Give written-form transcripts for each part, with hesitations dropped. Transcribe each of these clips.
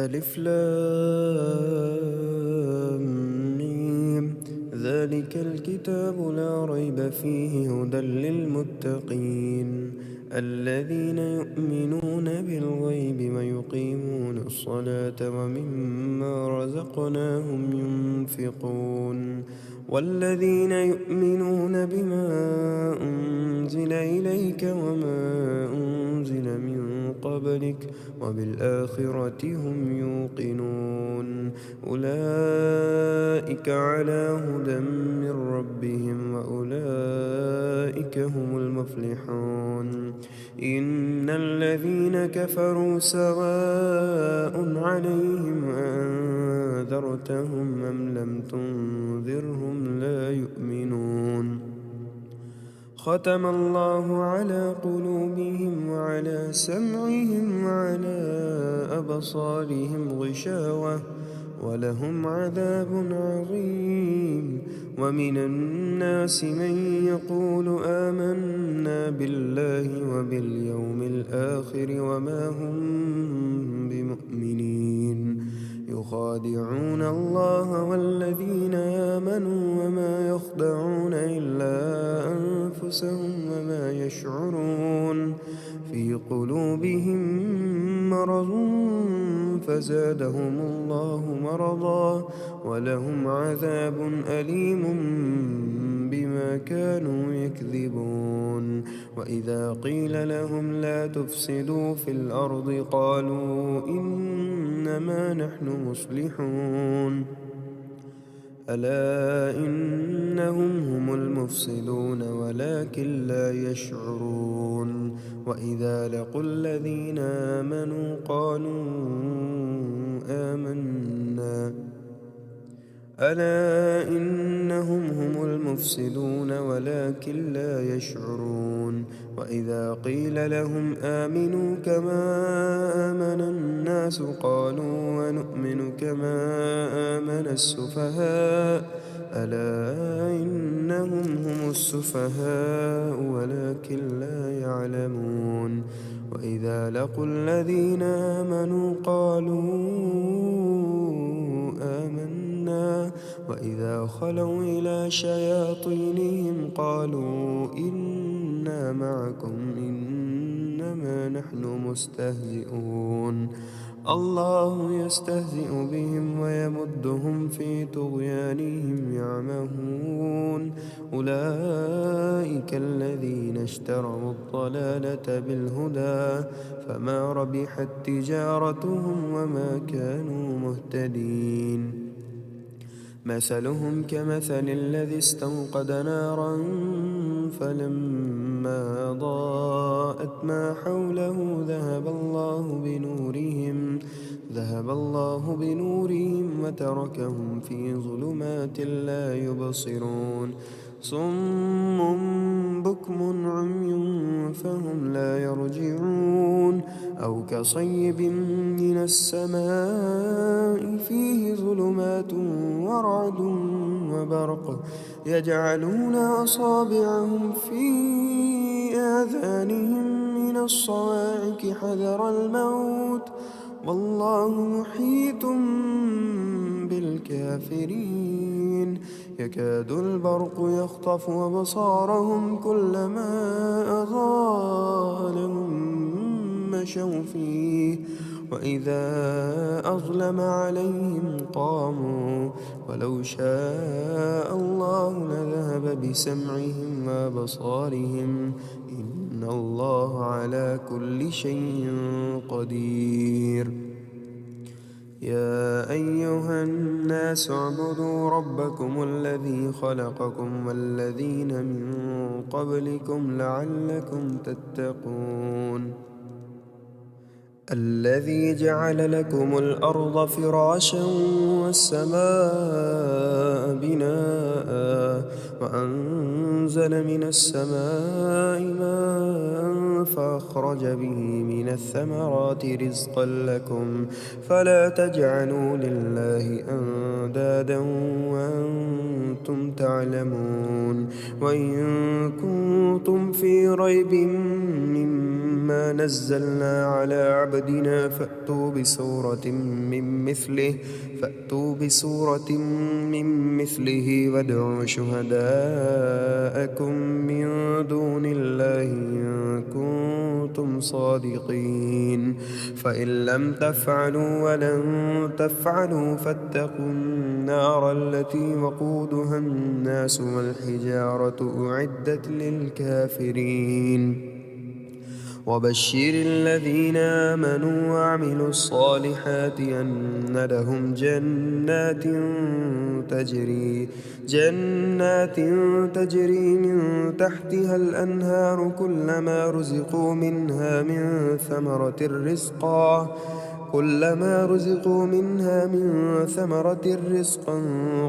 ألف لام ميم. ذلك الكتاب لا ريب فيه هدى للمتقين الذين يؤمنون بالغيب ويقيمون الصلاة ومما رزقناهم ينفقون والذين يؤمنون بما أنزل إليك وما أنزل من قبلك وبالآخرة هم يوقنون أولئك على هدى من ربهم وأولئك هم المفلحون إن الذين كفروا سواء عليهم أنذرتهم أم لم تنذرهم لا يؤمنون ختم الله على قلوبهم وعلى سمعهم وعلى أبصارهم غشاوة ولهم عذاب عظيم ومن الناس من يقول آمنا بالله وباليوم الآخر وما هم بمؤمنين يخادعون الله والذين آمنوا وما يخدعون إلا أنفسهم وما يشعرون في قلوبهم مرض فزادهم الله مرضا ولهم عذاب أليم بما كانوا يكذبون وإذا قيل لهم لا تفسدوا في الأرض قالوا إنما نحن مصلحون ألا إنهم هم المفسدون ولكن لا يشعرون وإذا لقوا الذين آمنوا قالوا آمنا ألا إنهم هم المفسدون ولكن لا يشعرون وإذا قيل لهم آمنوا كما آمن الناس قالوا ونؤمن كما آمن السفهاء ألا إنهم هم السفهاء ولكن لا يعلمون وإذا لقوا الذين آمنوا قالوا آمنا وإذا خلوا إلى شياطينهم قالوا إنا معكم إنما نحن مستهزئون الله يستهزئ بهم ويمدهم في طغيانهم يعمهون أولئك الذين اشتروا الضلالة بالهدى فما ربحت تجارتهم وما كانوا مهتدين مثلهم كمثل الذي استوقد نارا فلما أضاءت ما حوله ذهب الله بنورهم وتركهم في ظلمات لا يبصرون صم بكم عمي فهم لا يرجعون أو كصيب من السماء فيه ظلمات ورعد وبرق يجعلون أصابعهم في آذانهم من الصواعق حذر الموت والله محيط بالكافرين يكاد البرق يخطف أبصارهم كلما أضاء لهم مشوا فيه وإذا أظلم عليهم قاموا ولو شاء الله لذهب بسمعهم وأبصارهم إن الله على كل شيء قدير يا أيها الناس اعبدوا ربكم الذي خلقكم والذين من قبلكم لعلكم تتقون الذي جعل لكم الأرض فراشا والسماء بناء وأنزل من السماء ماء فأخرج به من الثمرات رزقا لكم فلا تجعلوا لله أندادا وأنتم تعلمون وإن كنتم في ريب مما نزلنا على عبدنا عبدنا فأتوا بسورة من مثله وادعوا شهداءكم من دون الله إن كنتم صادقين فإن لم تفعلوا ولن تفعلوا فاتقوا النار التي وقودها الناس والحجارة أعدت للكافرين وبشر الذين آمنوا وعملوا الصالحات أن لهم جنات تجري من تحتها الأنهار كلما رزقوا منها من ثمرة رزقا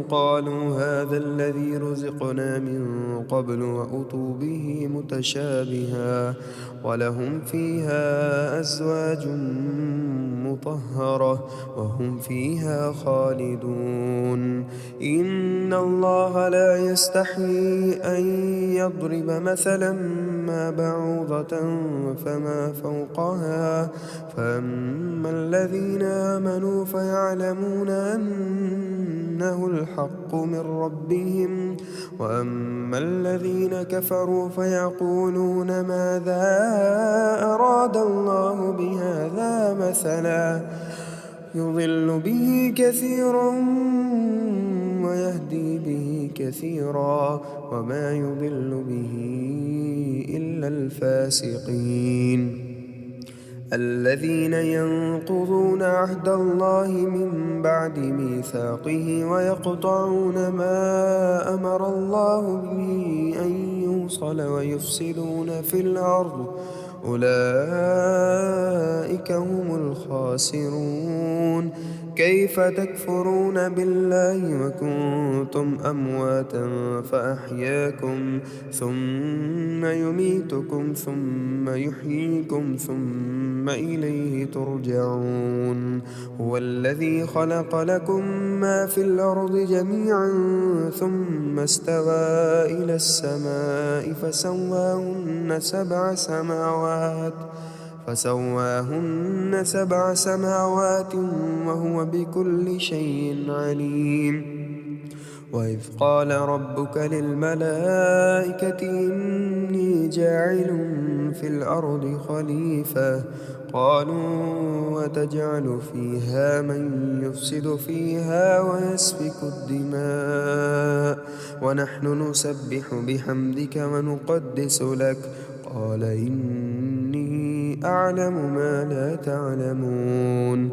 قالوا هذا الذي رزقنا من قبل وأتوا به متشابها ولهم فيها أزواج مطهرة وهم فيها خالدون إن الله لا يستحيي أن يضرب مثلا ما بعوضة فما فوقها فأما الذين آمنوا فيعلمون أنه الحق من ربهم وأما الذين كفروا فيقولون ماذا أراد الله بهذا مثلا يضل به كثيرا ويهدي به كثيرا وما يضل به إلا الفاسقين الذين ينقضون عهد الله من بعد ميثاقه ويقطعون ما أمر الله به أن يوصل ويفسدون في الأرض أولئك هم الخاسرون كيف تكفرون بالله وكنتم أمواتا فأحياكم ثم يميتكم ثم يحييكم ثم إليه ترجعون هو الذي خلق لكم ما في الأرض جميعا ثم استوى إلى السماء فسواهن سبع سماوات وهو بكل شيء عليم وإذ قال ربك للملائكة إني جاعل في الأرض خليفة قالوا وتجعل فيها من يفسد فيها ويسفك الدماء ونحن نسبح بحمدك ونقدس لك قال إني أعلم ما لا تعلمون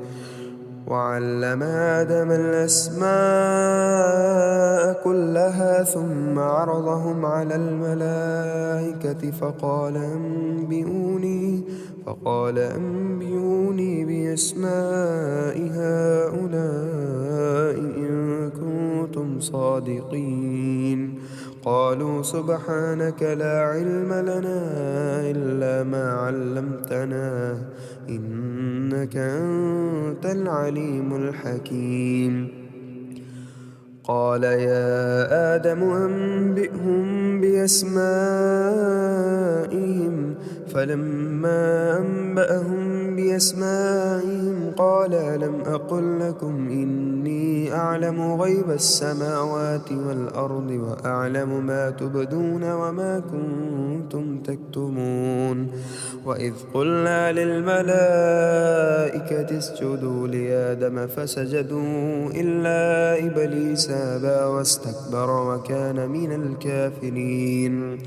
وعلم آدم الأسماء كلها ثم عرضهم على الملائكة فقال أنبئوني بأسماء هؤلاء إن كنتم صادقين قالوا سبحانك لا علم لنا إلا ما علمتنا إنك أنت العليم الحكيم قال يا آدم أنبئهم بأسمائهم فلما أنبأهم بأسمائهم قال ألم أقل لكم إني أعلم غيب السماوات والأرض وأعلم ما تبدون وما كنتم تكتمون وإذ قلنا للملائكة اسجدوا لآدم فسجدوا إلا إبليس أبى واستكبر وكان من الكافرين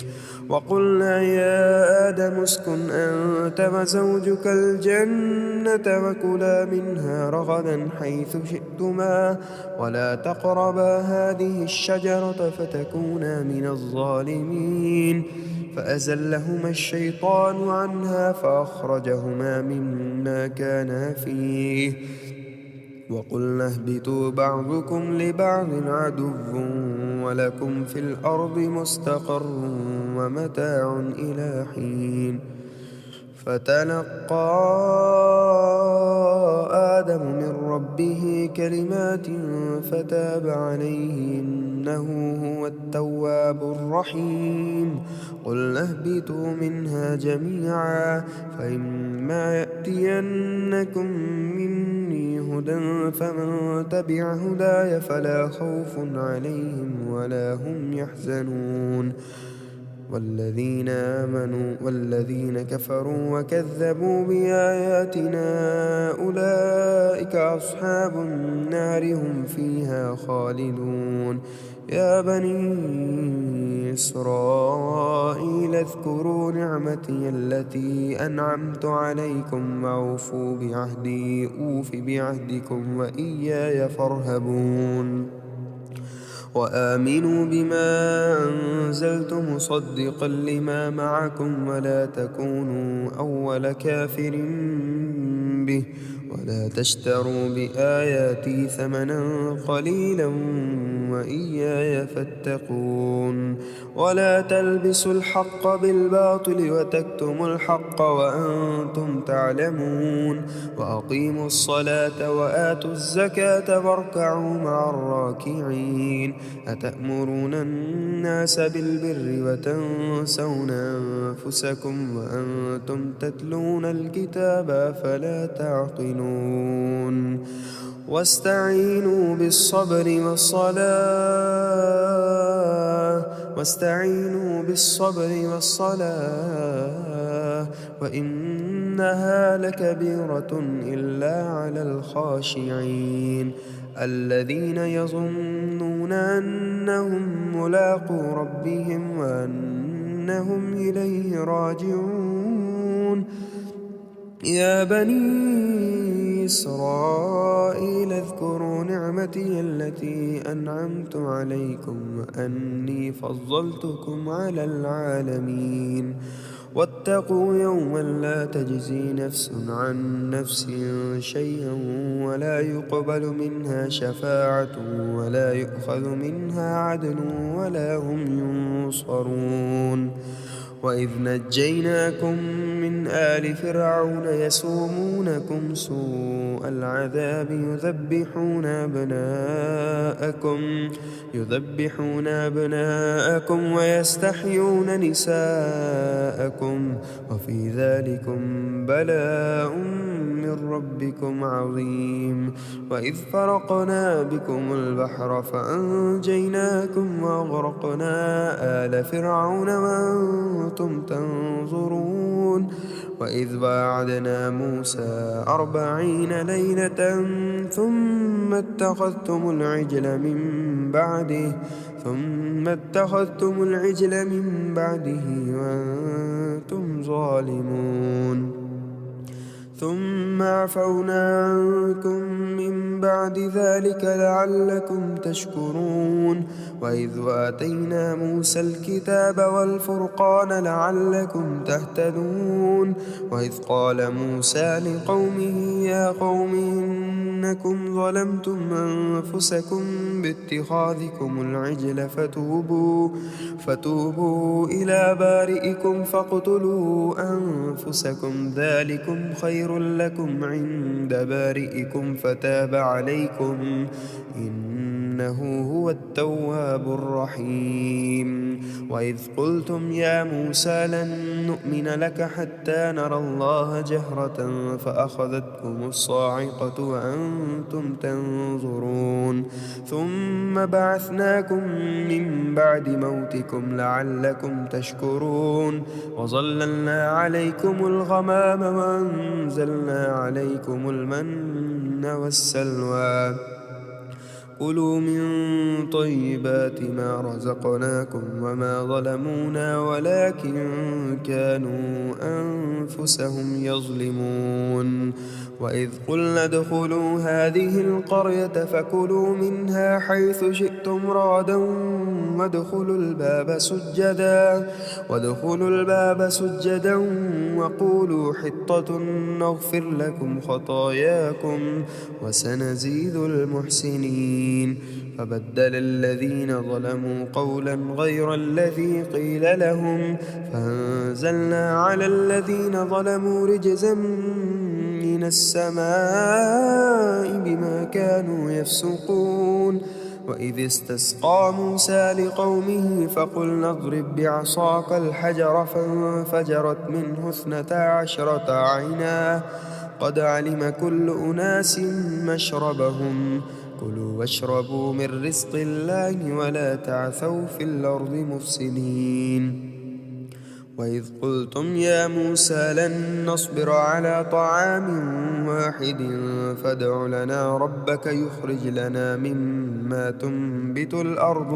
وقلنا يا آدم اسكن أنت وزوجك الجنة وكلا منها رغدا حيث شئتما ولا تقربا هذه الشجرة فتكونا من الظالمين فأزلهما الشيطان عنها فأخرجهما مما كانا فيه وقلنا اهبطوا بعضكم لبعض عدو ولكم في الأرض مستقر ومتاع إلى حين فتلقى آدم من ربه كلمات فتاب عليه إنه هو التواب الرحيم. قلنا اهبطوا منها جميعا فإما يأتينكم مني هدى فمن تبع هداي فلا خوف عليهم ولا هم يحزنون. والذين كفروا وكذبوا بآياتنا أولئك أصحاب النار هم فيها خالدون. يا بني إسرائيل اذكروا نعمتي التي أنعمت عليكم وأوفوا بعهدي أوف بعهدكم وإياي فارهبون. وآمنوا بما أنزلت مصدقا لما معكم ولا تكونوا أول كافر به ولا تشتروا بآياتي ثمنا قليلا وإياي فاتقون. ولا تلبسوا الحق بالباطل وتكتموا الحق وأنتم تعلمون. وأقيموا الصلاة وآتوا الزكاة واركعوا مع الراكعين. أتأمرون الناس بالبر وتنسون أنفسكم وأنتم تتلون الكتاب فلا تعقلون. واستعينوا بالصبر والصلاة وإنها لكبيرة إلا على الخاشعين الذين يظنون أنهم ملاقو ربهم وأنهم إليه راجعون. يا بني إسرائيل اذكروا نعمتي التي أنعمت عليكم وأني فضلتكم على العالمين. واتقوا يوما لا تجزي نفس عن نفس شيئا ولا يقبل منها شفاعة ولا يؤخذ منها عدل ولا هم ينصرون. وإذ نجيناكم من آل فرعون يسومونكم سوء العذاب يذبحون أبناءكم ويستحيون نساءكم وفي ذلكم بلاء من ربكم عظيم. وإذ فرقنا بكم البحر فأنجيناكم وأغرقنا آل فرعون وأنتم تنظرون. وإذ واعدنا موسى 40 ليلة ثم اتخذتم العجل من بعده وأنتم ظالمون. ثم عفونا عنكم من بعد ذلك لعلكم تشكرون. وإذ وآتينا موسى الكتاب والفرقان لعلكم تهتدون. وإذ قال موسى لقومه يا قوم إنكم ظلمتم أنفسكم باتخاذكم العجل فتوبوا إلى بارئكم فاقتلوا أنفسكم ذلكم خير لكم عند بارئكم فتاب عليكم إنه هو التواب الرحيم. وإذ قلتم يا موسى لن نؤمن لك حتى نرى الله جهرة فأخذتكم الصاعقة وأنتم تنظرون. ثم بعثناكم من بعد موتكم لعلكم تشكرون. وظللنا عليكم الغمام وأنزلنا عليكم المن والسلوى كلوا من طيبات ما رزقناكم وما ظلمونا ولكن كانوا أنفسهم يظلمون. وإذ قلنا ادخلوا هذه القرية فكلوا منها حيث شئتم رغدا وادخلوا الباب سجدا وقولوا حطة نغفر لكم خطاياكم وسنزيد المحسنين. فبدل الذين ظلموا قولا غير الذي قيل لهم فأنزلنا على الذين ظلموا رجزا من السماء بما كانوا يفسقون. وإذ استسقى موسى لقومه فقلنا اضرب بعصاك الحجر فانفجرت منه 12 عينا قد علم كل أناس مشربهم كلوا واشربوا من رزق الله ولا تعثوا في الأرض مفسدين وإذ قلتم يا موسى لن نصبر على طعام واحد فادع لنا ربك يخرج لنا مما تنبت الأرض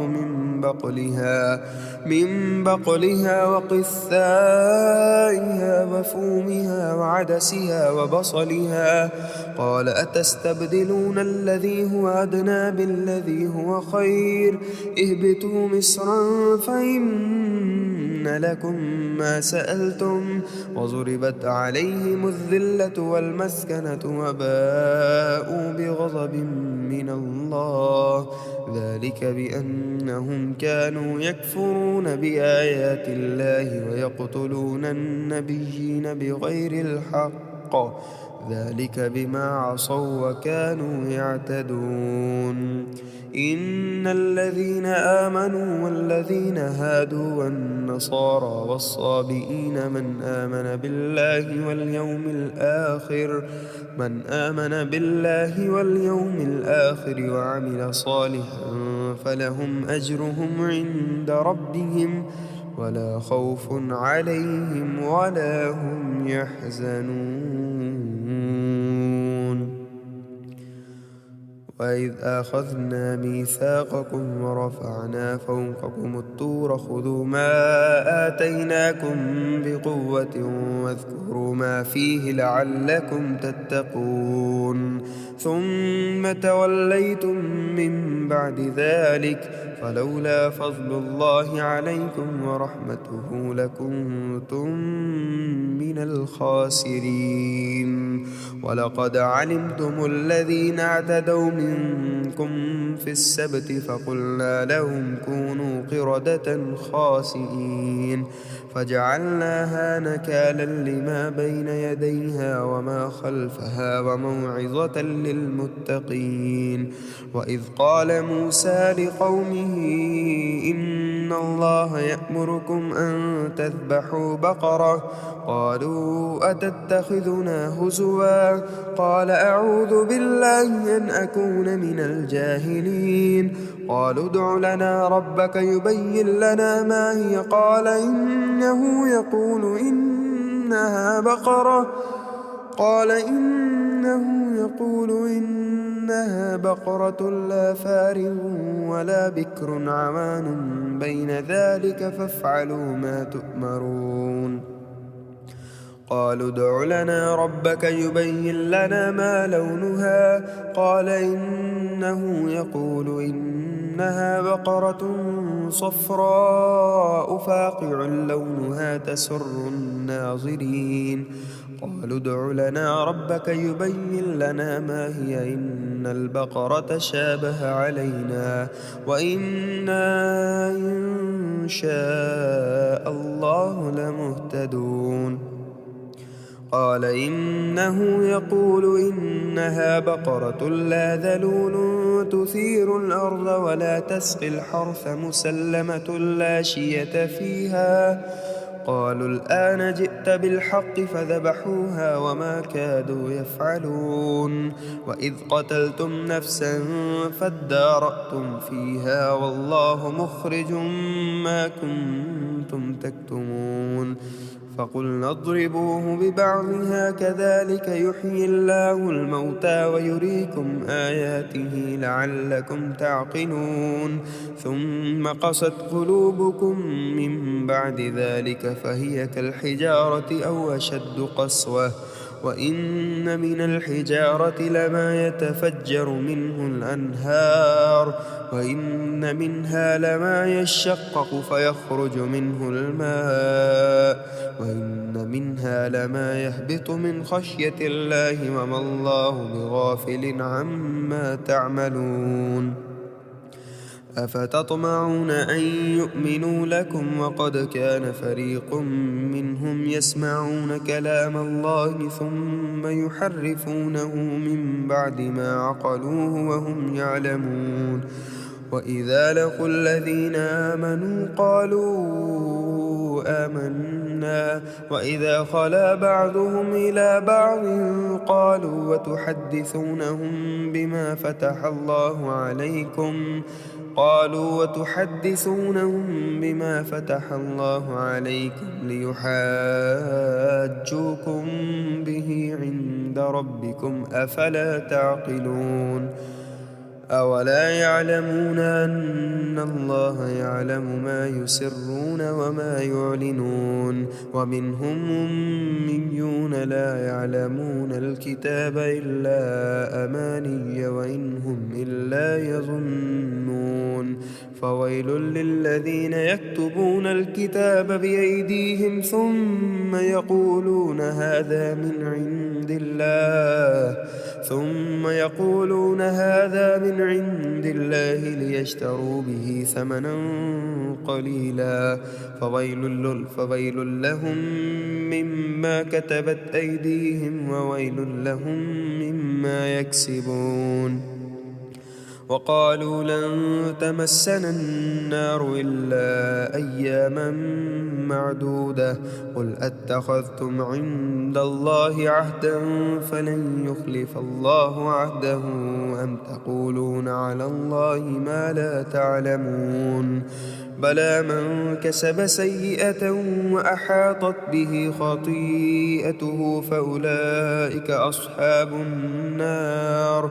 من بقلها وقثائها وفومها وعدسها وبصلها قال أتستبدلون الذي هو أدنى بالذي هو خير اهبطوا مصرا فإن لكم ما سألتم وضربت عليهم الذلة والمسكنة وباءوا بغضب من الله ذلك بأنهم كانوا يكفرون بآيات الله ويقتلون النبيين بغير الحق ذلك بما عصوا وكانوا يعتدون إن الذين آمنوا والذين هادوا والنصارى والصابئين من آمن بالله واليوم الآخر وعمل صالحا فلهم أجرهم عند ربهم ولا خوف عليهم ولا هم يحزنون وإذ أخذنا ميثاقكم ورفعنا فوقكم الطور خذوا ما آتيناكم بقوة واذكروا ما فيه لعلكم تتقون ثم توليتم من بعد ذلك فلولا فضل الله عليكم ورحمته لكنتم من الخاسرين ولقد علمتم الذين اعتدوا منكم في السبت فقلنا لهم كونوا قردة خاسئين فجعلناها نكالا لما بين يديها وما خلفها وموعظة للمتقين وإذ قال موسى لقومه إن الله يأمركم أن تذبحوا بقرة قالوا أتتخذنا هزوا قال أعوذ بالله أن أكون من الجاهلين قالوا ادع لنا ربك يبين لنا ما هي قال إنه يقول إنها بقرة لا فارغ ولا بكر عوان بين ذلك فافعلوا ما تؤمرون قالوا ادع لنا ربك يبين لنا ما لونها قال إنه يقول إنها بقرة صفراء فاقع لونها تسر الناظرين قالوا ادع لنا ربك يبين لنا ما هي إن البقرة شابه علينا وإنا إن شاء الله لمهتدون قال إنه يقول إنها بقرة لا ذلول تثير الأرض ولا تسقي الحرث مسلمة لا شية فيها قالوا الآن جئت بالحق فذبحوها وما كادوا يفعلون وإذ قتلتم نفسا فادارأتم فيها والله مخرج ما كنتم تكتمون فقلنا اضربوه ببعضها كذلك يحيي الله الموتى ويريكم آياته لعلكم تعقلون ثم قست قلوبكم من بعد ذلك فهي كالحجارة أو أشد قسوة وإن من الحجارة لما يتفجر منه الأنهار وإن منها لما يشقق فيخرج منه الماء وإن منها لما يهبط من خشية الله وما الله بغافل عما تعملون أفتطمعون أن يؤمنوا لكم وقد كان فريق منهم يسمعون كلام الله ثم يحرفونه من بعد ما عقلوه وهم يعلمون وإذا لقوا الذين آمنوا قالوا آمنا وإذا خلا بعضهم إلى بعض قالوا وتحدثونهم بما فتح الله عليكم ليحاجوكم به عند ربكم أفلا تعقلون أولا يعلمون أن الله يعلم ما يسرون وما يعلنون ومنهم أميون لا يعلمون الكتاب إلا أماني وإن هم إلا يظنون فويل للذين يكتبون الكتاب بأيديهم ثم يقولون هذا من عند الله ليشتروا به ثمنا قليلا فويل لهم مما كتبت أيديهم وويل لهم مما يكسبون وقالوا لن تمسنا النار إلا أياما معدودة قل أتخذتم عند الله عهدا فلن يخلف الله عهده أم تقولون على الله ما لا تعلمون بلى من كسب سيئة وأحاطت به خطيئته فأولئك أصحاب النار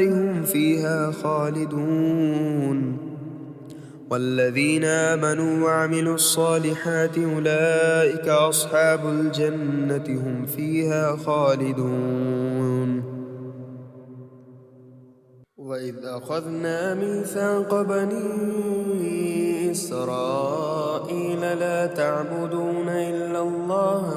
هم فيها خالدون والذين آمنوا وعملوا الصالحات أولئك أصحاب الجنة هم فيها خالدون وإذ أخذنا ميثاق بني إسرائيل لا تعبدون إلا الله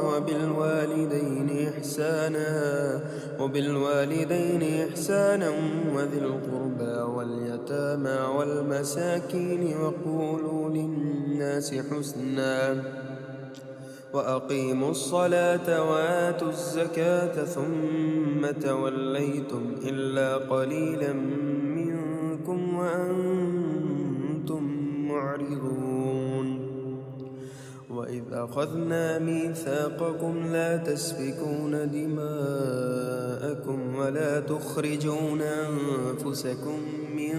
وبالوالدين إحسانا وذي القربى واليتامى والمساكين وقولوا للناس حسنا وأقيموا الصلاة وآتوا الزكاة ثم توليتم إلا قليلا منكم وأنتم معرضون وإذ أخذنا ميثاقكم لا تسفكون دماءكم ولا تخرجون أنفسكم من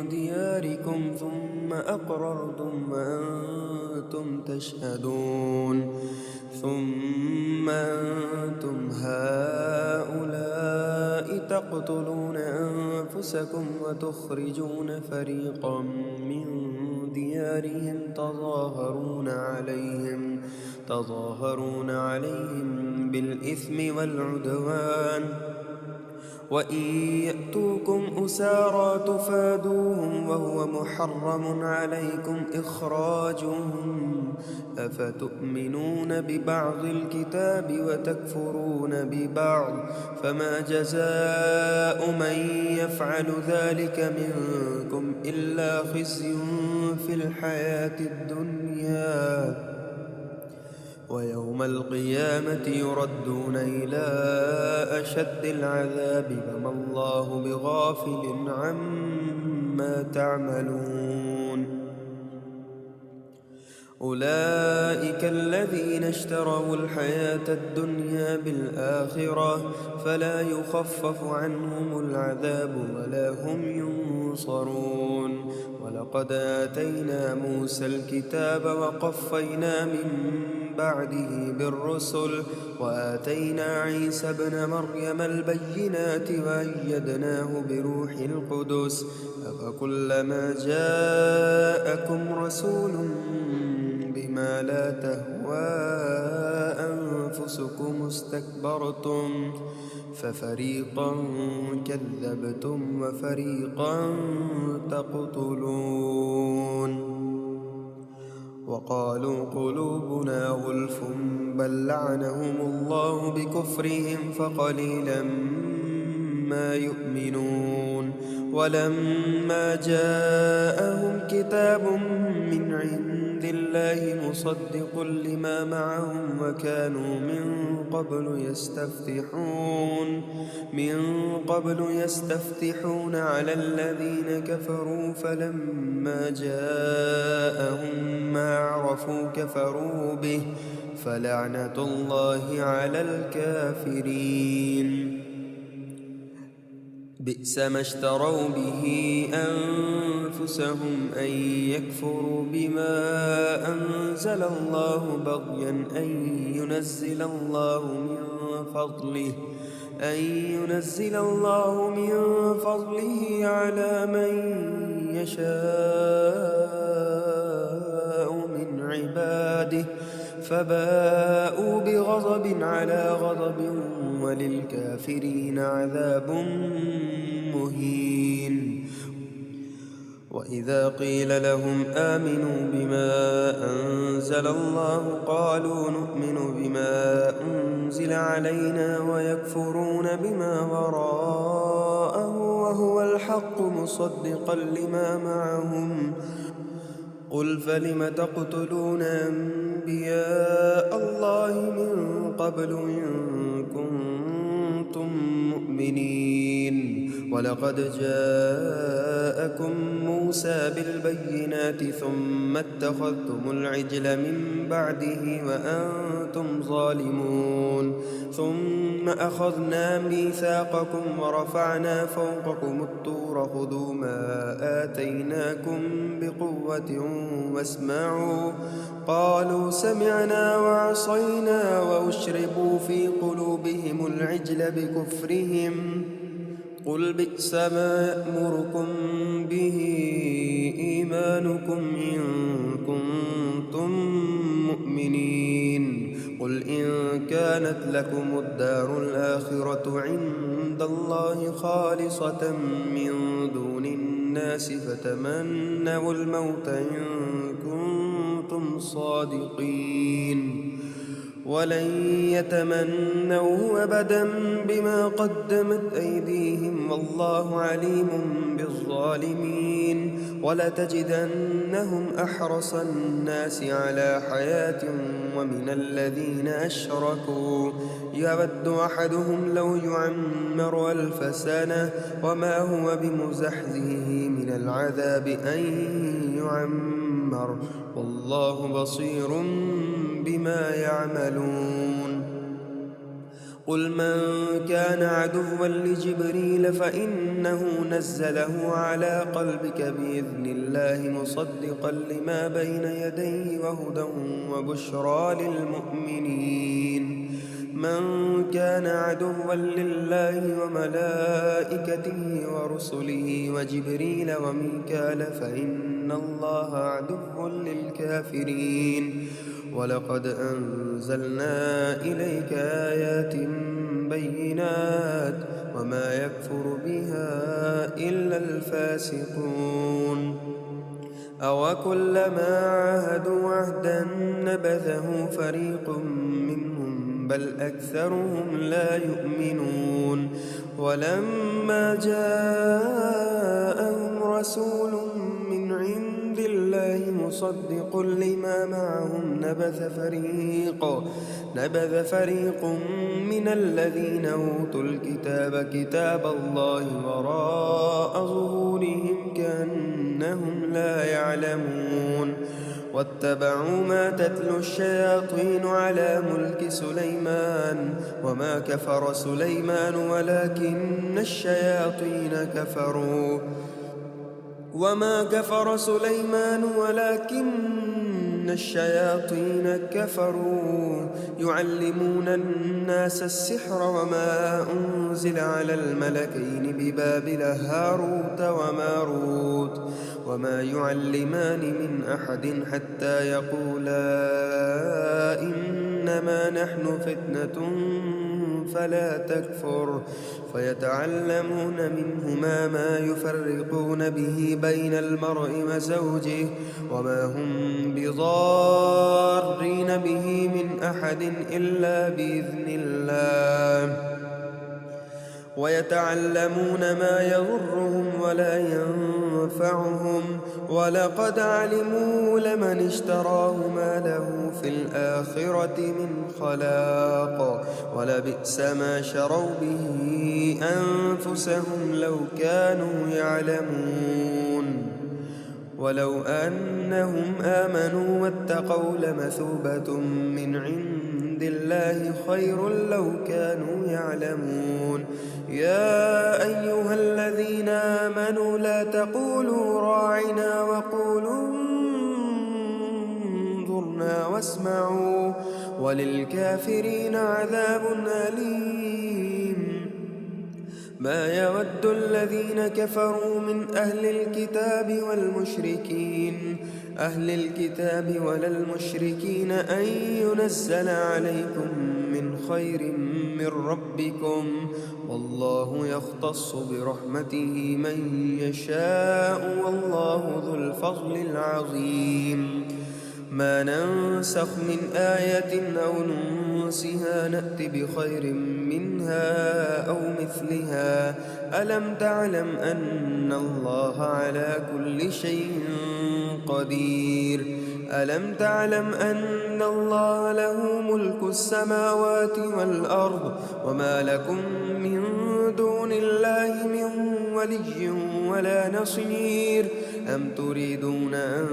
دياركم ثم أقررتم وأنتم تشهدون ثم أنتم هؤلاء تقتلون أنفسكم وتخرجون فريقا من ديارهم تظاهرون عليهم بالإثم والعدوان وإن يأتوكم أسارى تفادوهم وهو محرم عليكم إخراجهم أفتؤمنون ببعض الكتاب وتكفرون ببعض فما جزاء من يفعل ذلك منكم إلا خزي في الحياة الدنيا ويوم القيامة يردون إلى أشد العذاب وما الله بغافل عما تعملون أولئك الذين اشتروا الحياة الدنيا بالآخرة فلا يخفف عنهم العذاب ولا هم ينصرون ولقد آتينا موسى الكتاب وقفينا من بعده بالرسل وآتينا عيسى ابن مريم البينات وأيدناه بروح القدس أفكلما جاءكم رسول بما لا تهوى أنفسكم استكبرتم ففريقا كذبتم وفريقا تقتلون وقالوا قلوبنا غلف بل لعنهم الله بكفرهم فقليلا ما يؤمنون ولما جاءهم كتاب من عند عند الله مصدق لما معهم وكانوا من قبل يستفتحون على الذين كفروا فلما جاءهم ما عرفوا كفروا به فلعنة الله على الكافرين. بئس ما اشتروا به أنفسهم أن يكفروا بما أنزل الله بغيا أن ينزل الله من فضله على من يشاء من عباده فباءوا بغضب على غضب وللكافرين عذاب مهين. وإذا قيل لهم آمنوا بما أنزل الله قالوا نؤمن بما أنزل علينا ويكفرون بما وراءه وهو الحق مصدقا لما معهم. قل فلم تقتلون أنبياء الله من قبل إن كنتم مؤمنين. ولقد جاءكم موسى بالبينات ثم اتخذتم العجل من بعده وأنتم ظالمون. ثم أخذنا ميثاقكم ورفعنا فوقكم الطور خذوا ما آتيناكم بقوة واسمعوا. قالوا سمعنا وعصينا وأشربوا في قلوبهم العجل بكفرهم. قل بئس ما يأمركم به إيمانكم إن كنتم مؤمنين. قل إن كانت لكم الدار الآخرة عند الله خالصة من دون الناس فتمنوا الموت إن كنتم صادقين ولن يتمنوه أبدا بما قدمت أيديهم والله عليم بالظالمين. ولتجدنهم أحرص الناس على حياة ومن الذين أشركوا يود أحدهم لو يعمر 1000 سنة وما هو بمزحزحه من العذاب أن يعمر والله بصير بما يعملون. قل من كان عدوا لجبريل فإنه نزله على قلبك بإذن الله مصدقا لما بين يديه وهدى وبشرى للمؤمنين. من كان عدوا لله وملائكته ورسله وجبريل وميكال فإن الله عدو للكافرين. ولقد أنزلنا إليك آيات بينات وما يكفر بها إلا الفاسقون. أوكلما عاهدوا عهدا نبذه فريق منهم بل أكثرهم لا يؤمنون. ولما جاءهم رسول من عند الله مصدق لما معهم نبذ فريق من الذين أوتوا الكتاب كتاب الله وراء ظهورهم كأنهم لا يعلمون. واتبعوا ما تتلو الشياطين على ملك سليمان وما كفر سليمان ولكن الشياطين كفروا يعلمون الناس السحر وما أنزل على الملكين ببابل هاروت وماروت وما يعلمان من أحد حتى يقولا إنما نحن فتنة فلا تكفر فيتعلمون منهما ما يفرقون به بين المرء وزوجه وما هم بضارين به من أحد إلا بإذن الله. ويتعلمون ما يضرهم ولا ينفعهم، ولقد علموا لمن اشتراه ما له في الآخرة من خلاق، ولبئس ما شروا به أنفسهم لو كانوا يعلمون. ولو أنهم آمنوا واتقوا لمثوبة من عند الله خير لو كانوا يعلمون. يا أيها الذين آمنوا لا تقولوا راعنا وقولوا انظرنا واسمعوا وللكافرين عذاب أليم. ما يود الذين كفروا من أهل الكتاب ولا المشركين أن ينزل عليكم من خير من ربكم، والله يختص برحمته من يشاء، والله ذو الفضل العظيم. ما ننسخ من آية أو ننسها نأت بخير منها أو مثلها. ألم تعلم أن الله على كل شيء قدير؟ ألم تعلم أن الله له ملك السماوات والأرض، وما لكم من دون الله من ولي ولا نصير؟ أم تريدون أن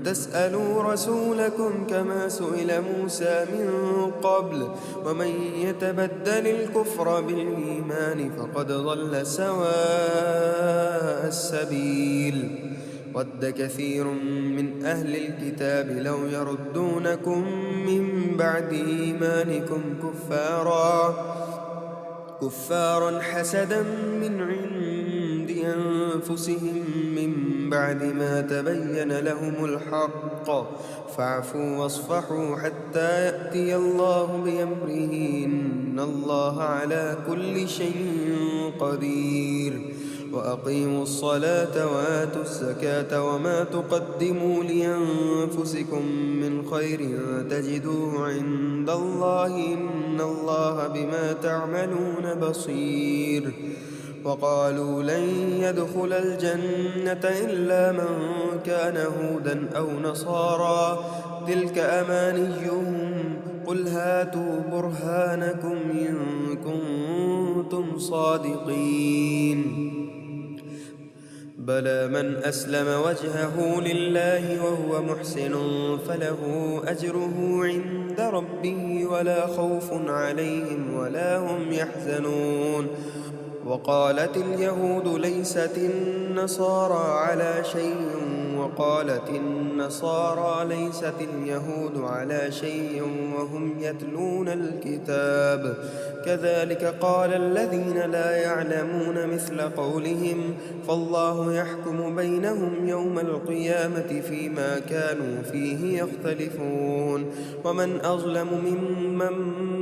تسألوا رسولكم كما سئل موسى من قبل؟ ومن يتبدل الكفر بالإيمان فقد ضل سواء السبيل. ود كثير من أهل الكتاب لو يردونكم من بعد إيمانكم كفارا حسدا من عند أنفسهم من بعد ما تبين لهم الحق، فاعفوا واصفحوا حتى يأتي الله بأمره، إن الله على كل شيء قدير. وأقيموا الصلاة وآتوا الزكاة وما تقدموا لأنفسكم من خير تجدوه عند الله، إن الله بما تعملون بصير. وقالوا لن يدخل الجنة إلا من كان هودا أو نصارى، تلك أمانيهم، قل هاتوا برهانكم إن كنتم صادقين. بلى من أسلم وجهه لله وهو محسن فله أجره عند ربه ولا خوف عليهم ولا هم يحزنون. وقالت اليهود ليست النصارى على شيء، وقالت النصارى ليست اليهود على شيء وهم يتلون الكتاب، كذلك قال الذين لا يعلمون مثل قولهم، فالله يحكم بينهم يوم القيامة فيما كانوا فيه يختلفون. ومن أظلم ممن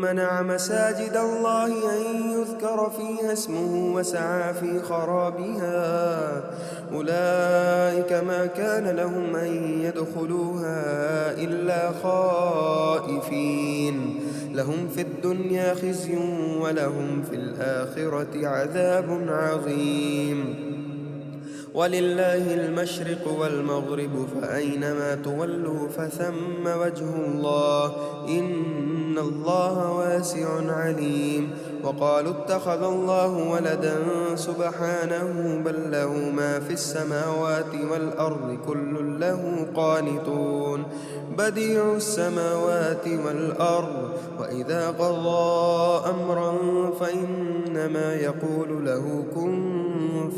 منع مساجد الله أن يذكر فيها اسمه وسعى في خرابها، أولئك ما كان لهم أن يدخلوها إلا خائفين، لهم في الدنيا خزي ولهم في الآخرة عذاب عظيم. ولله المشرق والمغرب، فأينما تولوا فثم وجه الله، إن الله واسع عليم. وقالوا اتخذ الله ولدا سبحانه، بل له ما في السماوات والأرض كل له قانتون، بديع السماوات والأرض، وإذا قضى أمرا فإنما يقول له كن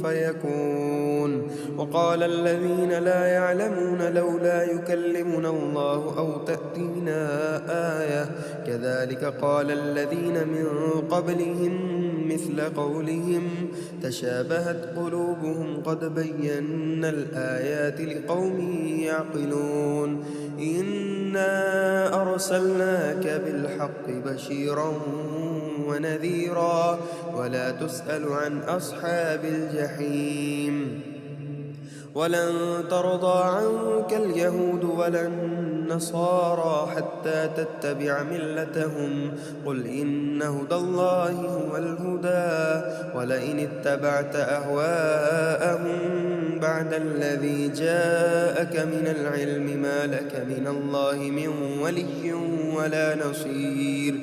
فيكون. وقال الذين لا يعلمون لولا يكلمنا الله أو تأتينا آية، كذلك قال الذين من قبلهم مثل قولهم تشابهت قلوبهم، قد بينا الآيات لقوم يعقلون. إنا أرسلناك بالحق بشيرا ونذيرا، ولا تسأل عن أصحاب الجحيم. ولن ترضى عنك اليهود ولا النصارى حتى تتبع ملتهم قل إن هدى الله هو الهدى ولئن اتبعت أهواءهم بعد الذي جاءك من العلم ما لك من الله من ولي ولا نصير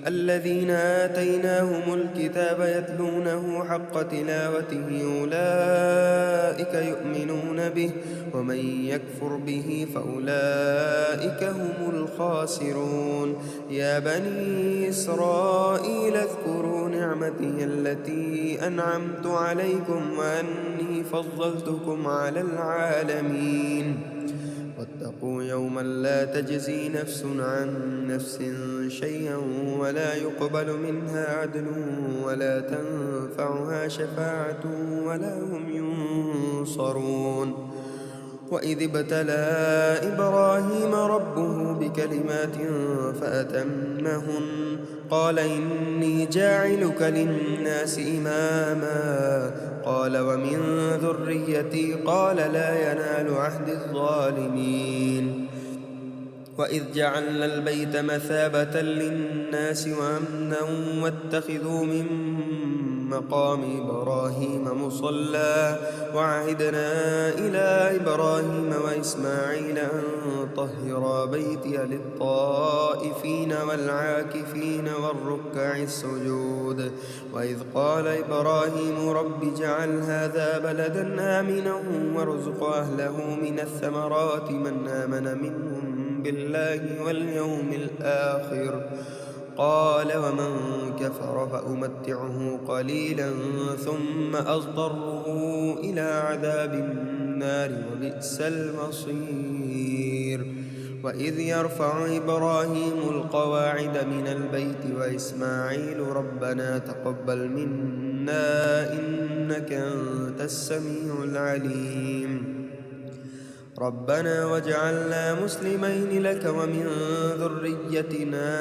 الذين آتيناهم الكتاب يتلونه حق تلاوته أولئك يؤمنون به ومن يكفر به فأولئك هم الخاسرون يا بني إسرائيل اذكروا نعمتي التي أنعمت عليكم وأني فضلتكم على العالمين واتقوا يوما لا تجزي نفس عن نفس شيئا ولا يقبل منها عدل ولا تنفعها شفاعة ولا هم ينصرون وإذ ابتلى إبراهيم ربه بكلمات فأتمهن قال إني جاعلك للناس إماما قال ومن ذريتي قال لا ينال عهد الظالمين وإذ جعلنا البيت مثابة للناس وأمنا واتخذوا من مقام إبراهيم مصلى وعهدنا إلى إبراهيم وإسماعيل أن طهرا بيتي للطائفين والعاكفين والركع السجود وإذ قال إبراهيم رب اجعل هذا بلدا آمنا وارزق أهله من الثمرات من آمن منهم بالله واليوم الآخر قال ومن كفر فأمتعه قليلا ثم أضطره إلى عذاب النار وبئس المصير وإذ يرفع إبراهيم القواعد من البيت وإسماعيل ربنا تقبل منا إنك أنت السميع العليم ربنا واجعلنا مسلمين لك ومن ذريتنا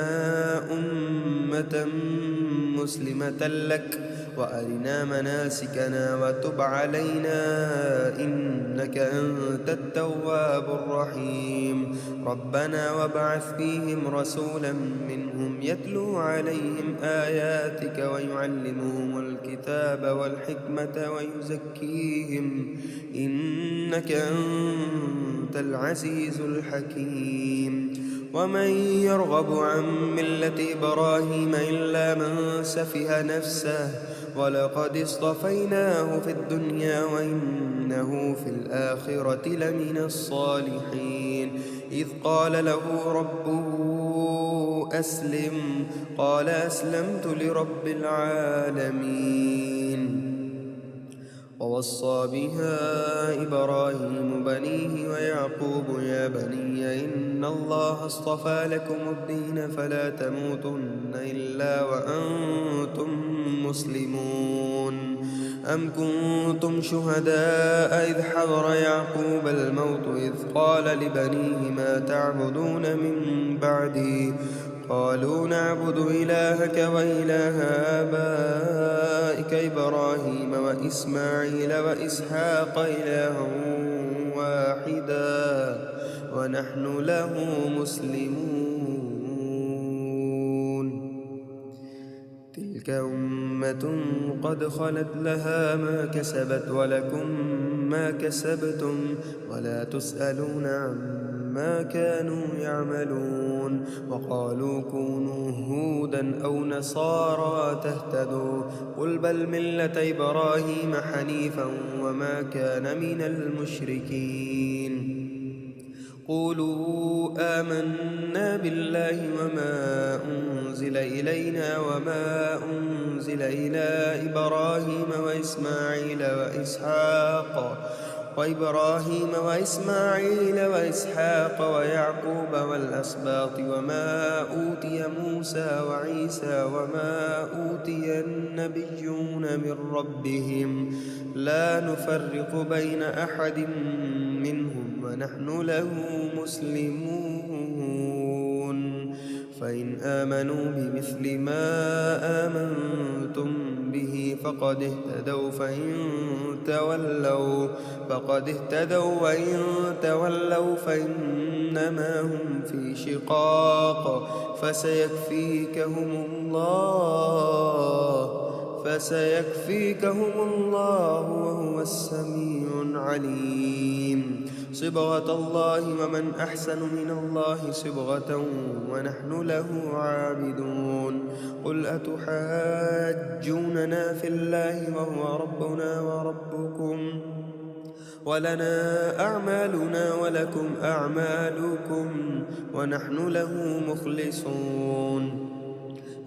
أمة مسلمة لك وأرنا مناسكنا وتب علينا إنك أنت التواب الرحيم ربنا وابعث فيهم رسولا منهم يتلو عليهم آياتك ويعلمهم الكتاب والحكمة ويزكيهم إنك أنت العزيز الحكيم ومن يرغب عن ملة إبراهيم إلا من سفه نفسه ولقد اصطفيناه في الدنيا وإنه في الآخرة لمن الصالحين إذ قال له ربه أسلم قال أسلمت لرب العالمين ووصى بها إبراهيم بنيه ويعقوب يا بني إن الله اصطفى لكم الدين فلا تموتن إلا وأنتم مسلمون أم كنتم شهداء إذ حضر يعقوب الموت إذ قال لبنيه ما تعبدون من بعدي قالوا نعبد إلهك وإله آبائك إبراهيم وإسماعيل وإسحاق إلها واحدا ونحن له مسلمون تلك أمة قد خلت لها ما كسبت ولكم ما كسبتم ولا تسألون عما كانوا يعملون وقالوا كونوا هودا أو نصارى تهتدوا قل بل ملة إبراهيم حنيفا وما كان من المشركين قولوا آمنا بالله وما أنزل إلينا وما أنزل إلى إبراهيم وإسماعيل وإسحاق ويعقوب والأسباط وما أوتي موسى وعيسى وما أوتي النبيون من ربهم لا نفرق بين أحد منهم ونحن له مسلمون فإن آمنوا بمثل ما آمنتم به فقد اهتدوا وإن تولوا فإنما هم في شقاق فسيكفيكهم الله وهو السميع العليم. صبغة الله ومن أحسن من الله صبغة ونحن له عابدون. قل أتحاجوننا في الله وهو ربنا وربكم ولنا أعمالنا ولكم أعمالكم ونحن له مخلصون.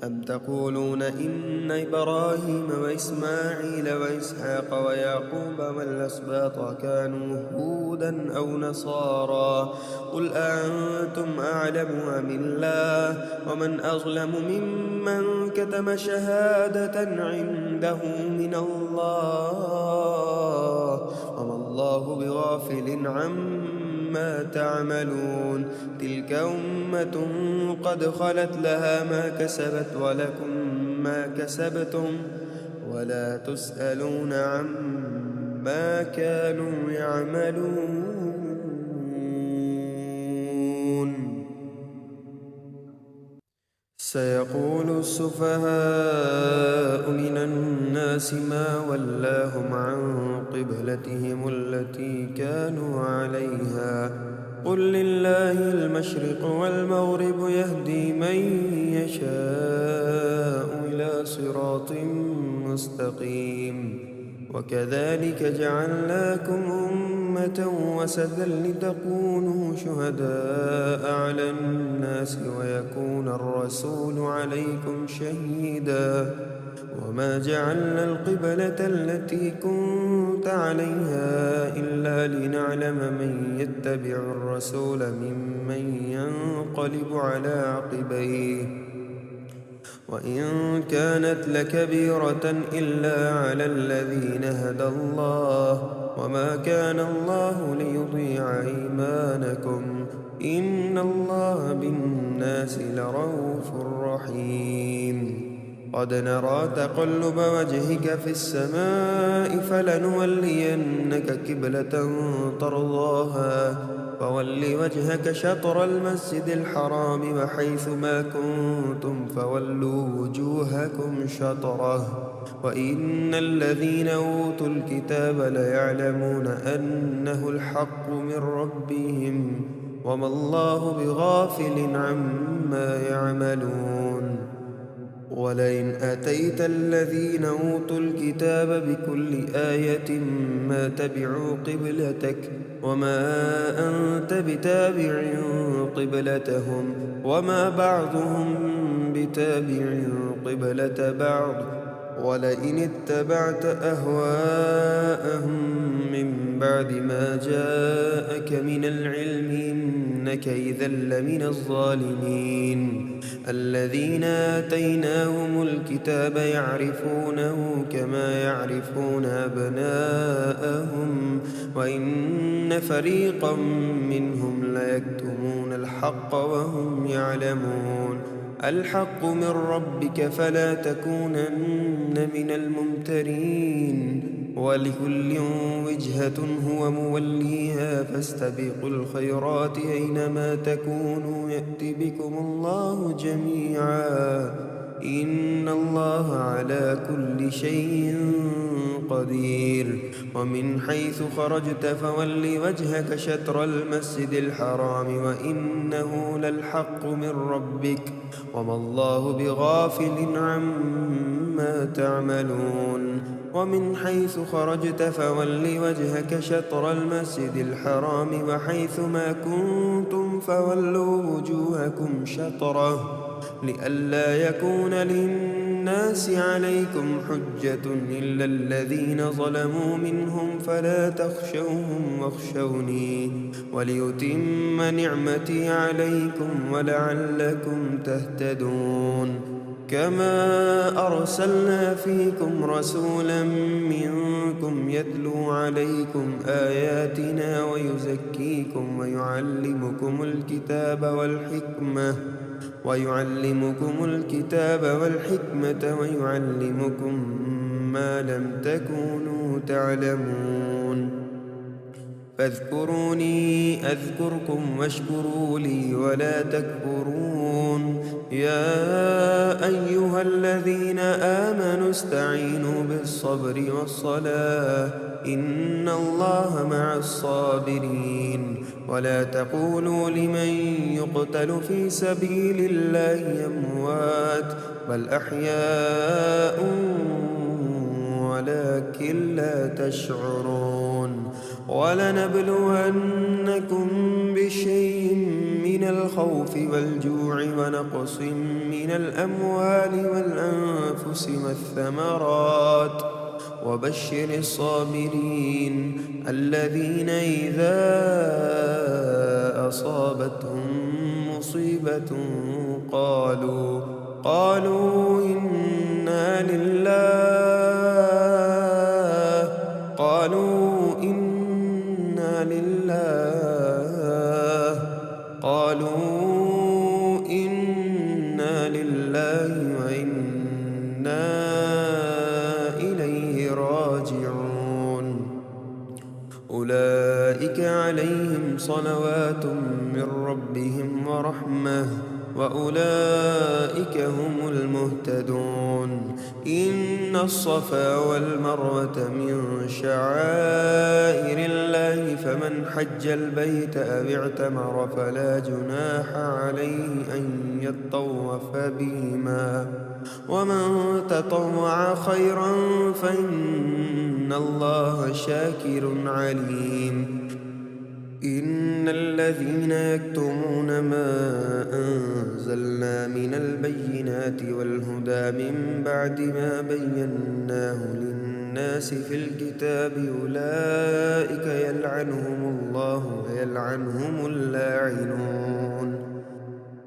أم تقولون إن إبراهيم وإسماعيل وإسحاق ويعقوب والأسباط كانوا هودا أو نصارى؟ قل أأنتم أعلم أم الله؟ ومن أظلم ممن كتم شهادة عنده من الله وما الله بغافل عما تعملون. تلك أمة قد خلت لها ما كسبت ولكم ما كسبتم ولا تسألون عما كانوا يعملون. سيقول السفهاء من الناس ما ولاهم عن قبلتهم التي كانوا عليها قل لله المشرق والمغرب يهدي من يشاء إلى صراط مستقيم. وكذلك جعلناكم أمة وسطا لتكونوا شهداء على الناس ويكون الرسول عليكم شهيدا. وما جعلنا القبلة التي كنت عليها إلا لنعلم من يتبع الرسول ممن ينقلب على عقبيه وإن كانت لكبيرة إلا على الذين هدى الله وما كان الله ليضيع إيمانكم إن الله بالناس لرءوف رحيم. قد نرى تقلب وجهك في السماء فلنولينك قبلة ترضاها فول وجهك شطر المسجد الحرام وحيث ما كنتم فولوا وجوهكم شطره وإن الذين أوتوا الكتاب ليعلمون أنه الحق من ربهم وما الله بغافل عما يعملون. ولئن أتيت الذين أوتوا الكتاب بكل آية ما تبعوا قبلتك وما أنت بتابع قبلتهم وما بعضهم بتابع قبلة بعض ولئن اتبعت أهواءهم من بعد ما جاءك من العلم إنك إذا لمن الظالمين. الذين آتيناهم الكتاب يعرفونه كما يعرفون أبناءهم وإن فريقا منهم ليكتمون الحق وهم يعلمون. الحق من ربك فلا تكونن من الممترين ولكل وجهة هو موليها فاستبقوا الخيرات أينما تكونوا يأت بكم الله جميعا إن الله على كل شيء قدير. ومن حيث خرجت فول وجهك شطر المسجد الحرام وإنه للحق من ربك وما الله بغافل عما تعملون. ومن حيث خرجت فول وجهك شطر المسجد الحرام وحيث ما كنتم فولوا وجوهكم شطره لئلا يكون للناس عليكم حجة إلا الذين ظلموا منهم فلا تخشوهم واخشوني وليتم نعمتي عليكم ولعلكم تهتدون. كما أرسلنا فيكم رسولا منكم يتلو عليكم آياتنا ويزكيكم ويعلمكم الكتاب والحكمة ويعلمكم ما لم تكونوا تعلمون فاذكروني أذكركم واشكروا لي ولا تكفرون يا أيها الذين آمنوا استعينوا بالصبر والصلاة إن الله مع الصابرين ولا تقولوا لمن يقتل في سبيل الله أموات بل أحياء ولكن لا تشعرون ولنبلونكم بشيء من الخوف والجوع ونقص من الأموال والأنفس والثمرات وبشر الصابرين الذين إذا أصابتهم مصيبة قالوا إنا لله وإنا إليه راجعون أولئك عليهم صلوات من ربهم ورحمة وأولئك هم المهتدون إن الصفا والمروة من شعائر الله فمن حج البيت أو اعتمر فلا جناح عليه أن يطوف بهما ومن تطوع خيرا فإن الله شاكر عليم إن الذين يكتمون ما أنزلنا من البينات والهدى من بعد ما بيناه للناس في الكتاب أولئك يلعنهم الله ويلعنهم اللاعنون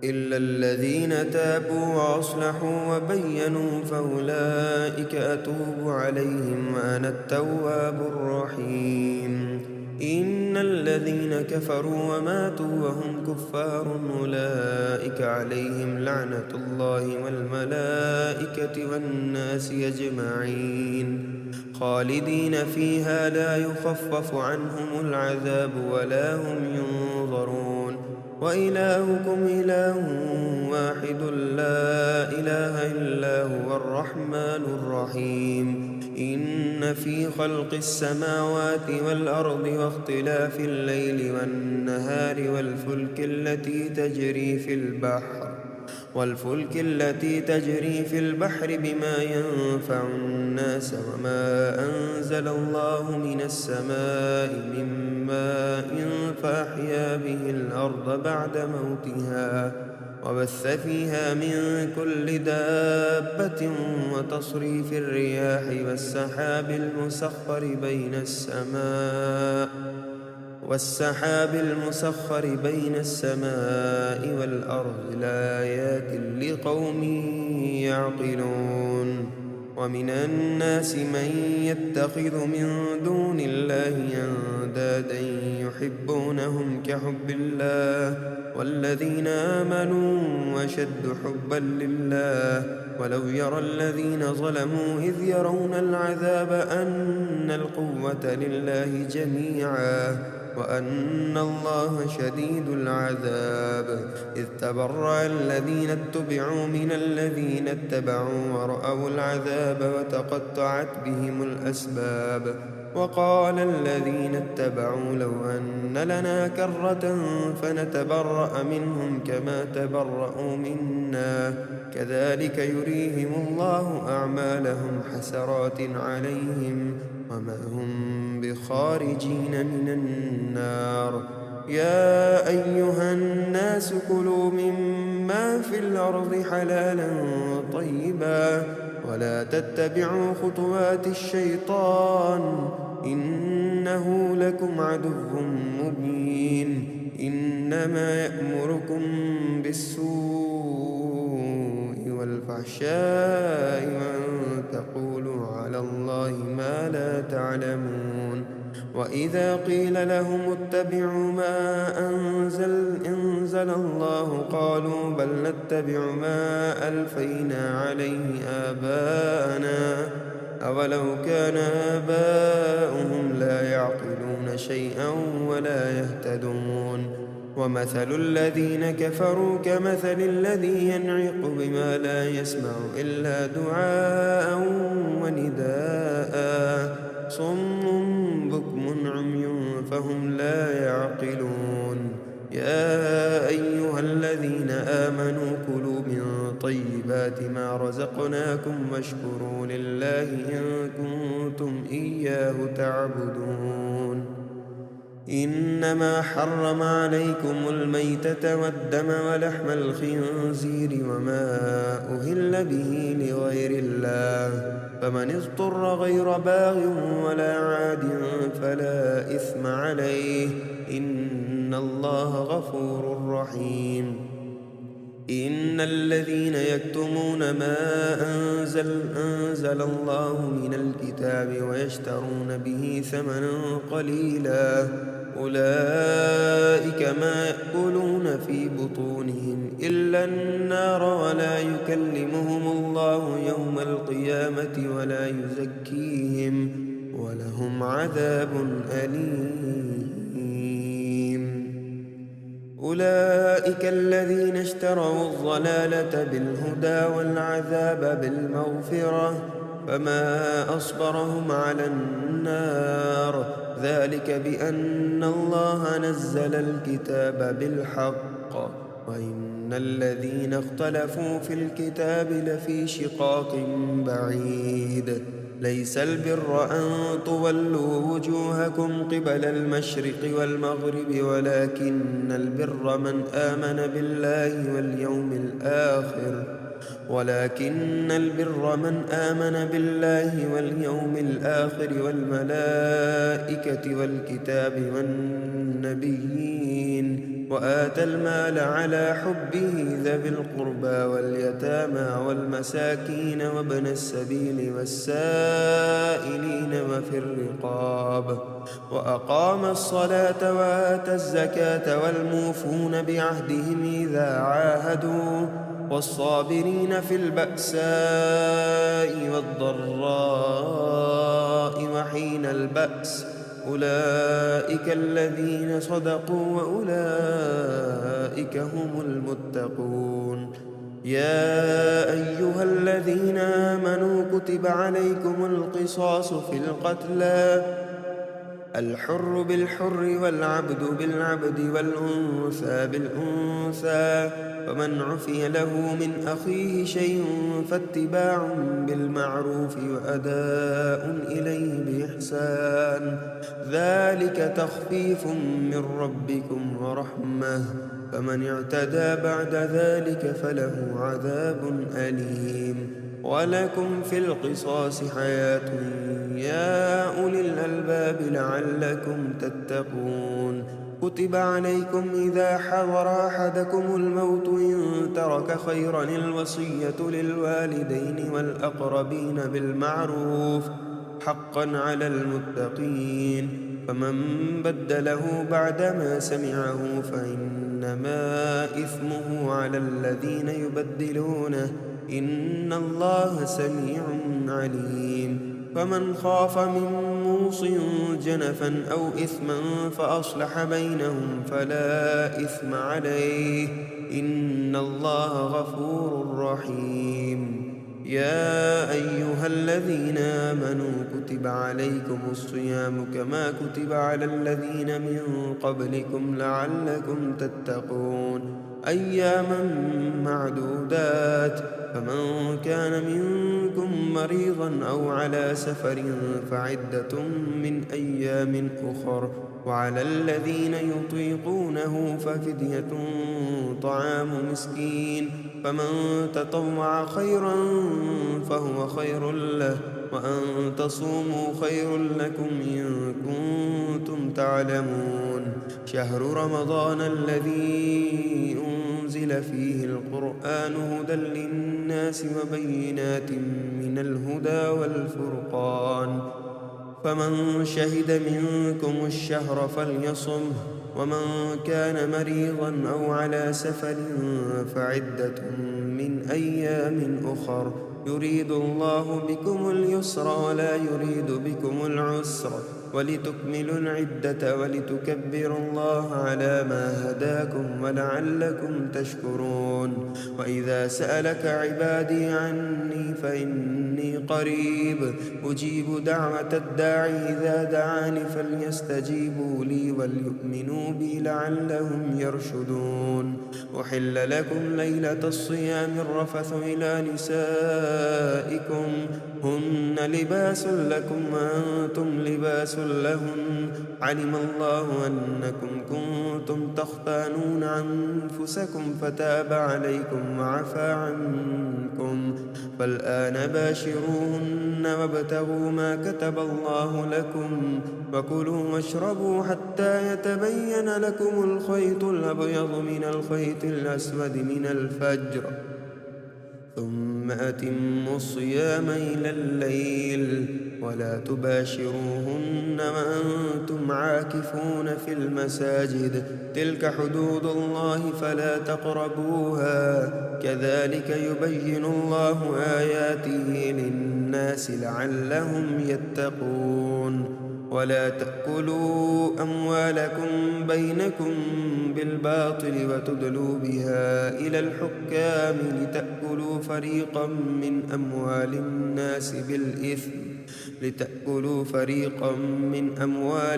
إلا الذين تابوا وأصلحوا وبينوا فأولئك أتوب عليهم وأنا التواب الرحيم إن الذين كفروا وماتوا وهم كفار أولئك عليهم لعنة الله والملائكة والناس أجمعين خالدين فيها لا يخفف عنهم العذاب ولا هم ينظرون وإلهكم إله واحد لا إله إلا هو الرحمن الرحيم إن في خلق السماوات والأرض واختلاف الليل والنهار والفلك التي تجري في البحر بما ينفع الناس وما أنزل الله من السماء من ماء فأحيا به الأرض بعد موتها وبث فيها من كل دابة وتصريف الرياح والسحاب المسخر بين السماء والأرض لآيات لقوم يعقلون ومن الناس من يتخذ من دون الله أندادا يحبونهم كحب الله والذين آمنوا أشد حبا لله ولو يرى الذين ظلموا إذ يرون العذاب أن القوة لله جميعا وأن الله شديد العذاب إذ تبرأ الذين اتبعوا من الذين اتبعوا ورأوا العذاب وتقطعت بهم الأسباب وقال الذين اتبعوا لو أن لنا كرة فنتبرأ منهم كما تبرأوا منا كذلك يريهم الله أعمالهم حسرات عليهم وما هم بخارجين من النار يا أيها الناس كلوا مما في الأرض حلالا طيبا ولا تتبعوا خطوات الشيطان إنه لكم عدو مبين إنما يأمركم بالسوء والفحشاء وأن تقولوا على الله ما لا تعلمون. وإذا قيل لهم اتبعوا ما أنزل الله قالوا بل نتبع ما ألفينا عليه آباءنا أولو كان آباؤهم لا يعقلون شيئا ولا يهتدون. ومثل الذين كفروا كمثل الذي ينعق بما لا يسمع إلا دعاء ونداء صم بكم عمي فهم لا يعقلون. يا أيها الذين آمنوا كلوا من طيبات ما رزقناكم واشكروا لله إن كنتم إياه تعبدون. إنما حرم عليكم الميتة والدم ولحم الخنزير وما أهل به لغير الله فمن اضطر غير باغ ولا عاد فلا إثم عليه إن الله غفور رحيم. إن الذين يكتمون ما أنزل الله من الكتاب ويشترون به ثمنا قليلا أولئك ما يأكلون في بطونهم إلا النار ولا يكلمهم الله يوم القيامة ولا يزكيهم ولهم عذاب أليم. أولئك الذين اشتروا الضلالة بالهدى والعذاب بالمغفرة فما أصبرهم على النار ذلك بأن الله نزل الكتاب بالحق وإن الذين اختلفوا في الكتاب لفي شقاق بعيد. ليس البر أن تولوا وجوهكم قبل المشرق والمغرب ولكن البر من آمن بالله واليوم الآخر والملائكة والكتاب والنبيين وآتى المال على حبه ذوي القربى واليتامى والمساكين وابن السبيل والسائلين وفي الرقاب وأقام الصلاة وآتى الزكاة والموفون بعهدهم إذا عاهدوا والصابرين في البأساء والضراء وحين البأس أولئك الذين صدقوا وأولئك هم المتقون. يا أيها الذين آمنوا كتب عليكم القصاص في القتلى الحر بالحر والعبد بالعبد والأنثى بالأنثى فمن عفي له من أخيه شيء فاتباع بالمعروف وأداء إليه بإحسان ذلك تخفيف من ربكم ورحمة فمن اعتدى بعد ذلك فله عذاب أليم. ولكم في القصاص حياة يا أولي الألباب لعلكم تتقون. كتب عليكم إذا حضر أحدكم الموت إن ترك خيرا الوصية للوالدين والأقربين بالمعروف حقا على المتقين فمن بدله بعدما سمعه فإنما إثمه على الذين يبدلونه إن الله سميع عليم. فمن خاف من موص جنفا أو إثما فأصلح بينهم فلا إثم عليه إن الله غفور رحيم. يا أيها الذين آمنوا كتب عليكم الصيام كما كتب على الذين من قبلكم لعلكم تتقون أياما معدودات فمن كان منكم مريضا أو على سفر فعدة من أيام أخر وعلى الذين يطيقونه ففدية طعام مسكين فمن تطوع خيرا فهو خير له وأن تصوموا خير لكم إن كنتم تعلمون. شهر رمضان الذي أنزل أنزل فيه القرآن هدى للناس وبينات من الهدى والفرقان، فمن شهد منكم الشهر فليصمه، ومن كان مريضا أو على سفر فعدة من أيام أخر، يريد الله بكم اليسر ولا يريد بكم العسر، ولتكملوا العدة ولتكبروا الله على ما هداكم ولعلكم تشكرون. وإذا سألك عبادي عني فإني قريب أجيب دعوة الداعي إذا دعاني، فليستجيبوا لي وليؤمنوا بي لعلهم يرشدون. أحل لكم ليلة الصيام الرفث إلى نسائكم هن لباس لكم وأنتم لباس لهن، علم الله أنكم كنتم تختانون أنفسكم فتاب عليكم وعفى عنكم، فالآن باشروهن وابتغوا ما كتب الله لكم، وكلوا واشربوا حتى يتبين لكم الخيط الأبيض من الخيط الأسود من الفجر، ثم أتموا الصيام إلى الليل، ولا تباشروهن وأنتم عاكفون في المساجد، تلك حدود الله فلا تقربوها، كذلك يبين الله آياته للناس لعلهم يتقون. ولا تأكلوا أموالكم بينكم بالباطل وتدلوا بها إلى الحكام لتأكلوا فريقا من أموال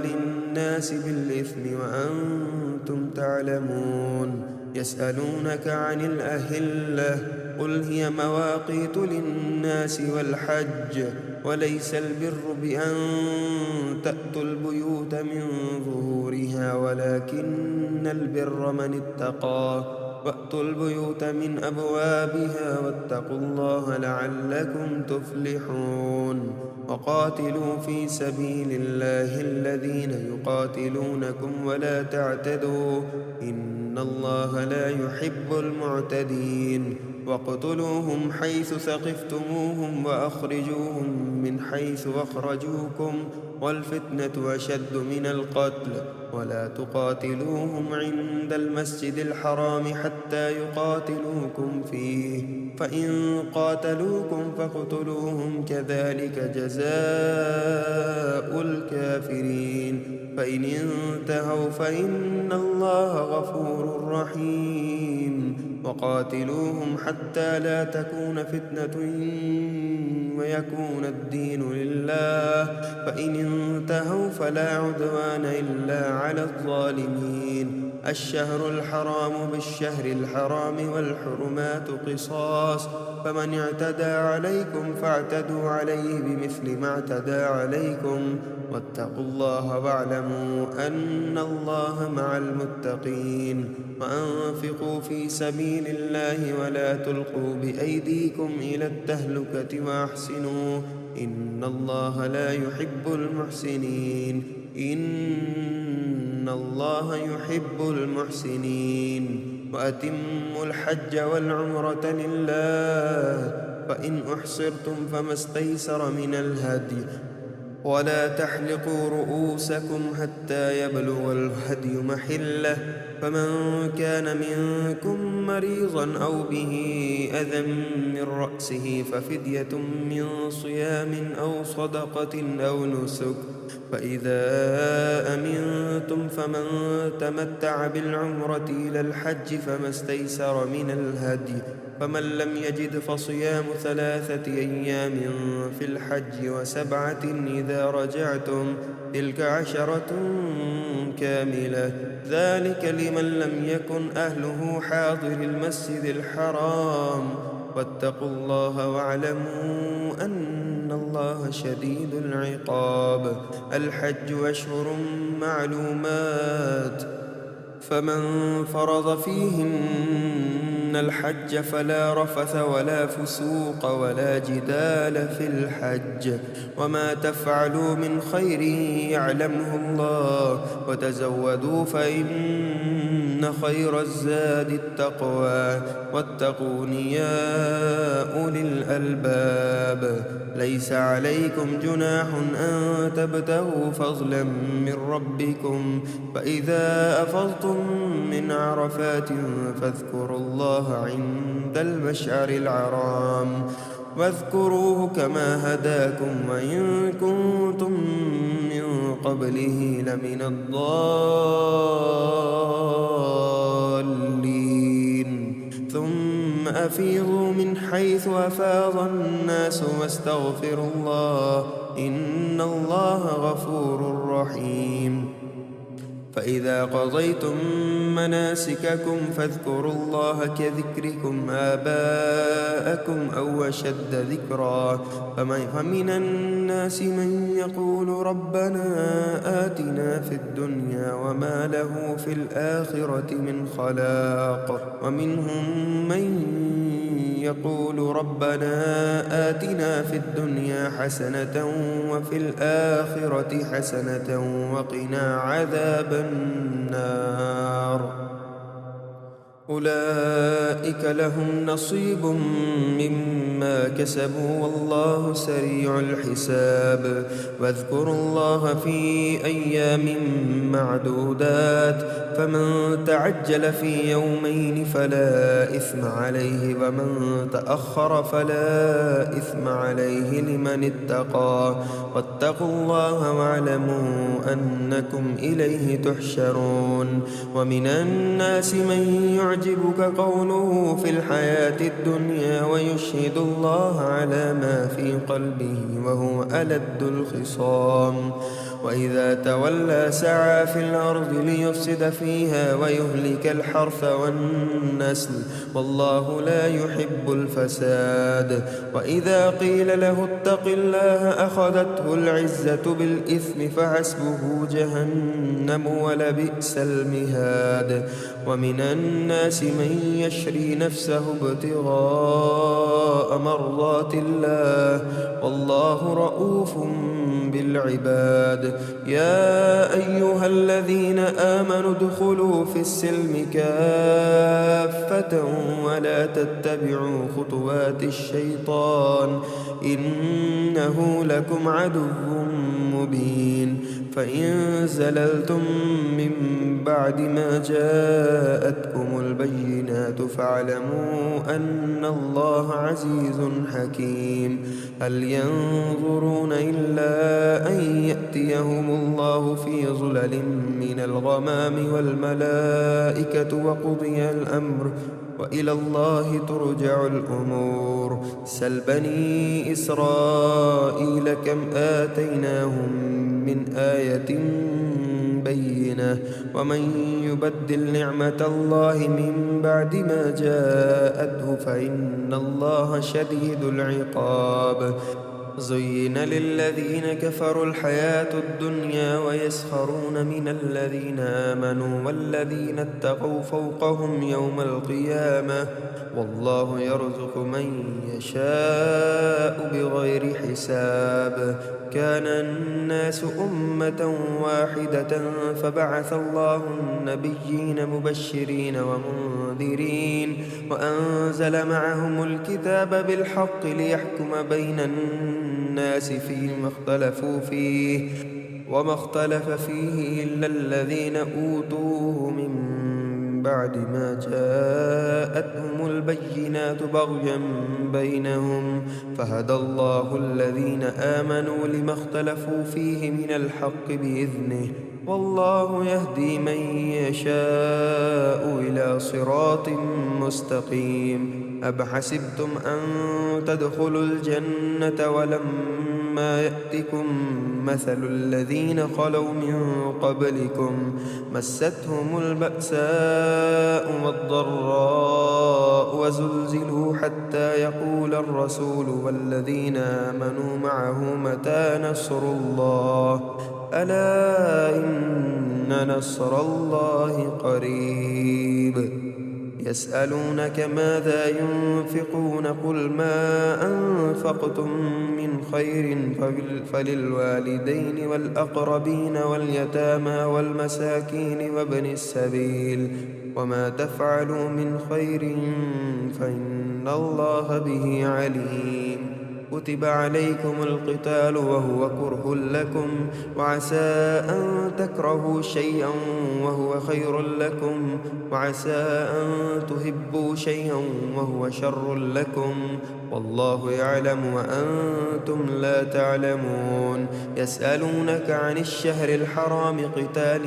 الناس بالإثم وأنتم تعلمون. يسألونك عن الأهلة قل هي مواقيت للناس والحج، وليس البر بأن تأتوا البيوت من ظهورها ولكن البر من اتقى، وأتوا البيوت من أبوابها واتقوا الله لعلكم تفلحون. وقاتلوا في سبيل الله الذين يقاتلونكم ولا تعتدوا إن الله لا يحب المعتدين. واقتلوهم حيث ثقفتموهم وأخرجوهم من حيث أخرجوكم، والفتنة أشد من القتل، ولا تقاتلوهم عند المسجد الحرام حتى يقاتلوكم فيه، فإن قاتلوكم فاقتلوهم كذلك جزاء الكافرين، فإن انتهوا فإن الله غفور رحيم. وقاتلوهم حتى لا تكون فتنة ويكون الدين لله، فإن انتهوا فلا عدوان إلا على الظالمين. الشهر الحرام بالشهر الحرام والحرمات قصاص، فمن اعتدى عليكم فاعتدوا عليه بمثل ما اعتدى عليكم، واتقوا الله واعلموا أن الله مع المتقين. وأنفقوا في سبيل الله ولا تلقوا بأيديكم إلى التهلكة وأحسنوا إن الله لا يحب المحسنين. إن الله يحب المحسنين. وأتموا الحج والعمرة لله، فإن أحصرتم فما استيسر من الهدي، ولا تحلقوا رؤوسكم حتى يبلغ الهدي محله، فمن كان منكم مريضا أو به أذى من رأسه ففدية من صيام أو صدقة أو نسك، فإذا أمنتم فمن تمتع بالعمرة إلى الحج فما استيسر من الهدي، فمن لم يجد فصيام 3 أيام في الحج و7 إذا رجعتم، تلك 10 كاملة، ذلك لمن لم يكن أهله حاضر المسجد الحرام. واتقوا الله واعلموا أن الله شديد العقاب. الحج أشهر معلومات، فمن فرض فيهن الحج فلا رفث ولا فسوق ولا جدال في الحج، وما تفعلوا من خير يعلمه الله، وتزودوا فإن إن خير الزاد التقوى واتقون يا أولي الألباب. ليس عليكم جناح أن تبتغوا فضلا من ربكم، فإذا أفضتم من عرفات فاذكروا الله عند المشعر الحرام واذكروه كما هداكم وإن كنتم من قبله لمن الضالين. ثم أفيضوا من حيث أفاض الناس واستغفروا الله إن الله غفور رحيم. فإذا قضيتم مناسككم فاذكروا الله كذكركم آباءكم أو أشد ذكرا. فمن الناس من يقول ربنا آتنا في الدنيا وما له في الآخرة من خلاق، ومنهم من يقول ربنا آتنا في الدنيا حسنة وفي الآخرة حسنة وقنا عذاب النار. أولئك لهم نصيب مما كسبوا والله سريع الحساب. واذكروا الله في أيام معدودات، فمن تعجل في يومين فلا إثم عليه ومن تأخر فلا إثم عليه لمن اتقى. واتقوا الله واعلموا أنكم إليه تحشرون. ومن الناس من يعجبك قوله في الحياة الدنيا ويشهد الله على ما في قلبه وهو ألد الخصام. وإذا تولى سعى في الأرض ليفسد فيها ويهلك الحرث والنسل والله لا يحب الفساد. وإذا قيل له اتق الله أخذته العزة بالإثم فحسبه جهنم ولبئس المهاد. ومن الناس من يشري نفسه ابتغاء مرضات الله والله رؤوف بالعباد. يا أيها الذين آمنوا ادخلوا في السلم كافة ولا تتبعوا خطوات الشيطان إنه لكم عدو مبين. فإن زللتم من بعد ما جاءتكم البينات فاعلموا أن الله عزيز حكيم. هل ينظرون إلا أن يأتيهم الله في ظلل من الغمام والملائكة وقضي الأمر وإلى الله ترجع الأمور. سل بني إسرائيل كم آتيناهم من آية بينة ومن يبدل نعمة الله من بعد ما جاءته فإن الله شديد العقاب. زين للذين كفروا الحياة الدنيا ويسخرون من الذين آمنوا والذين اتقوا فوقهم يوم القيامة والله يرزق من يشاء بغير حساب. كان الناس أمة واحدة فبعث الله النبيين مبشرين ومنذرين وأنزل معهم الكتاب بالحق ليحكم بين الناس فيما اختلفوا فيه وما اختلف فيه إلا الذين أوتوه من بعد ما جاءتهم البينات بغيا بينهم فهدى الله الذين آمنوا لما اختلفوا فيه من الحق بإذنه والله يهدي من يشاء إلى صراط مستقيم. أبحسبتم أن تدخلوا الجنة ولما يأتكم مثل الذين خلوا من قبلكم مستهم البأساء والضراء وزلزلوا حتى يقول الرسول والذين آمنوا معه متى نصر الله ألا إن نصر الله قريب. يسألونك ماذا ينفقون قل ما أنفقتم من خير فللوالدين والأقربين واليتامى والمساكين وابن السبيل وما تفعلوا من خير فإن الله به عليم. كتب عليكم القتال وهو كره لكم، وعسى أن تكرهوا شيئا وهو خير لكم، وعسى أن تحبوا شيئا وهو شر لكم، والله يعلم وأنتم لا تعلمون. يسألونك عن الشهر الحرام قتال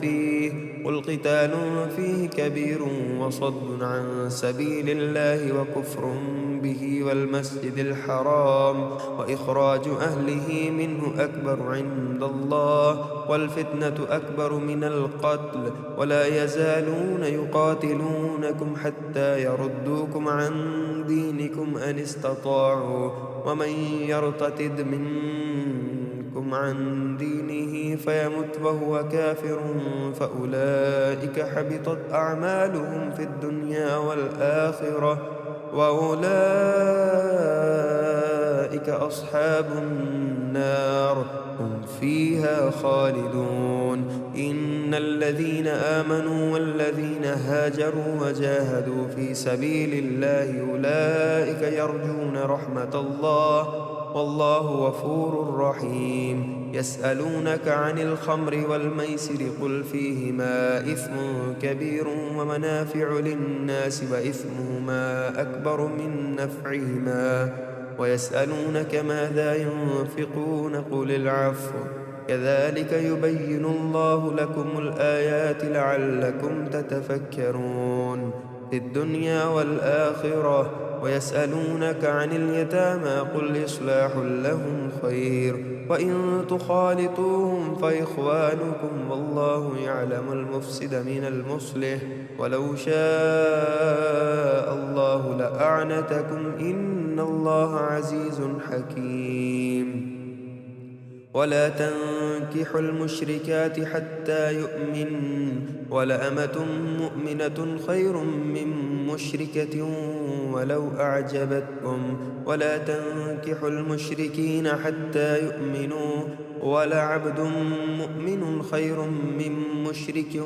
فيه، قل قتال فيه كبير وصد عن سبيل الله وكفر به والمسجد الحرام وإخراج أهله منه أكبر عند الله، والفتنة أكبر من القتل، ولا يزالون يقاتلونكم حتى يردوكم عن دينكم إن استطاعوا، ومن يرتد منكم عن دينه فيمت وهو كافر فأولئك حبطت أعمالهم في الدنيا والآخرة، وأولئك أصحاب النار هم فيها خالدون. إن الذين آمنوا والذين هاجروا وجاهدوا في سبيل الله أولئك يرجون رحمة الله، والله غفور رحيم. يسألونك عن الخمر والميسر قل فيهما إثم كبير ومنافع للناس وإثمهما أكبر من نفعهما، ويسألونك ماذا ينفقون قل العفو، كذلك يبين الله لكم الآيات لعلكم تتفكرون في الدنيا والآخرة. ويسألونك عن اليتامى قل إصلاح لهم خير، وإن تخالطوهم فإخوانكم، والله يعلم المفسد من المصلح، ولو شاء الله لأعنتكم إن الله عزيز حكيم. ولا تنكحوا المشركات حتى يؤمن، ولأمة مؤمنة خير من مشركة ولو أعجبتكم، ولا تنكحوا المشركين حتى يؤمنوا، ولعبد مؤمن خير من مشرك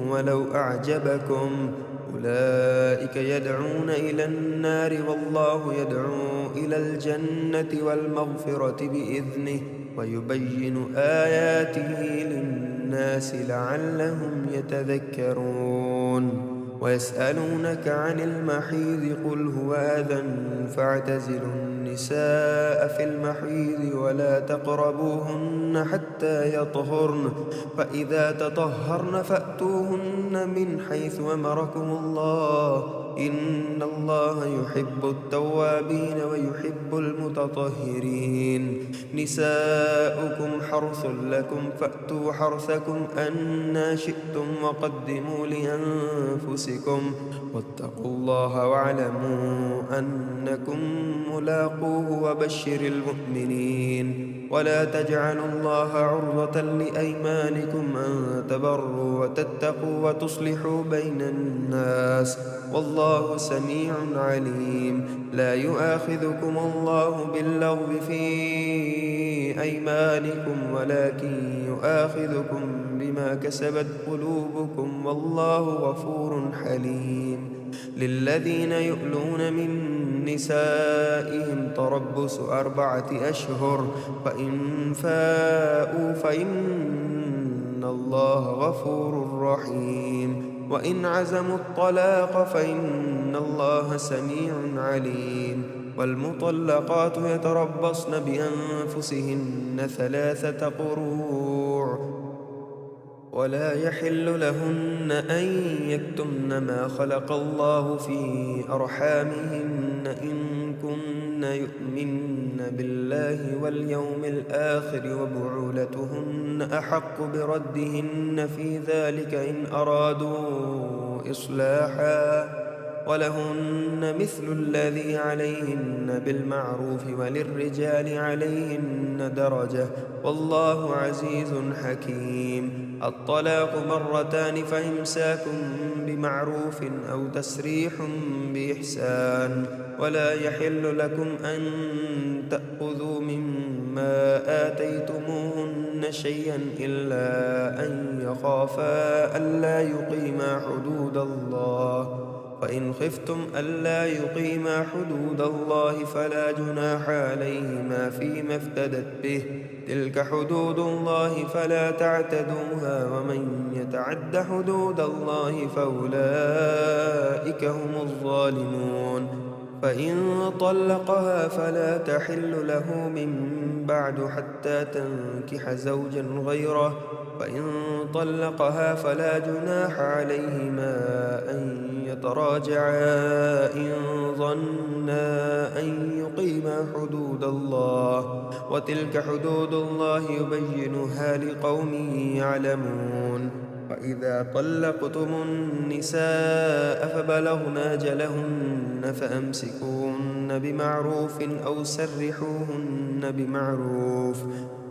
ولو أعجبكم، أولئك يدعون إلى النار والله يدعو إلى الجنة والمغفرة بإذنه، ويبين آياته للناس لعلهم يتذكرون. ويسألونك عن المحيض قل هو أذى فاعتزلوا النساء في المحيض ولا تقربوهن حتى يطهرن، فإذا تطهرن فأتوهن من حيث أمركم الله، إن الله يحب التوابين ويحب المتطهرين. نساؤكم حرث لكم فأتوا حرثكم أنى شئتم وقدموا لأنفسكم، واتقوا الله واعلموا أنكم ملاقوه وبشر المؤمنين. ولا تجعلوا الله عرضة لأيمانكم أن تبروا وتتقوا وتصلحوا بين الناس، والله سميع عليم. لا يؤاخذكم الله باللغو في أيمانكم ولكن يؤاخذكم بما كسبت قلوبكم، والله غفور حليم. للذين يؤلون من نسائهم تربص 4 أشهر، فإن فاءوا فإن الله غفور رحيم، وإن عزموا الطلاق فإن الله سميع عليم. والمطلقات يتربصن بأنفسهن 3 قروع، ولا يحل لهن أن يكتمن ما خلق الله في أرحامهن إن كن يؤمن بالله واليوم الآخر، وبعولتهن أحق بردهن في ذلك إن أرادوا إصلاحا، ولهن مثل الذي عليهن بالمعروف وللرجال عليهن درجة، والله عزيز حكيم. الطلاق 2 فإمساك بمعروف أو تسريح بإحسان، ولا يحل لكم أن تأخذوا مما آتيتموهن شيئا إلا أن يخافا ألا يقيما حدود الله. فإن خفتم ألا يقيما حدود الله فلا جناح عليهما فيما افتدت به، تلك حدود الله فلا تعتدوها، ومن يتعد حدود الله فأولئك هم الظالمون. فإن طلقها فلا تحل له من بعد حتى تنكح زوجا غيره، فإن طلقها فلا جناح عليهما أن يتراجعا إن ظنا أن يقيما حدود الله، وتلك حدود الله يبينها لقوم يعلمون. وإذا طلقتم النساء فبلغن أجلهن فأمسكوهن بمعروف أو سرحوهن بمعروف،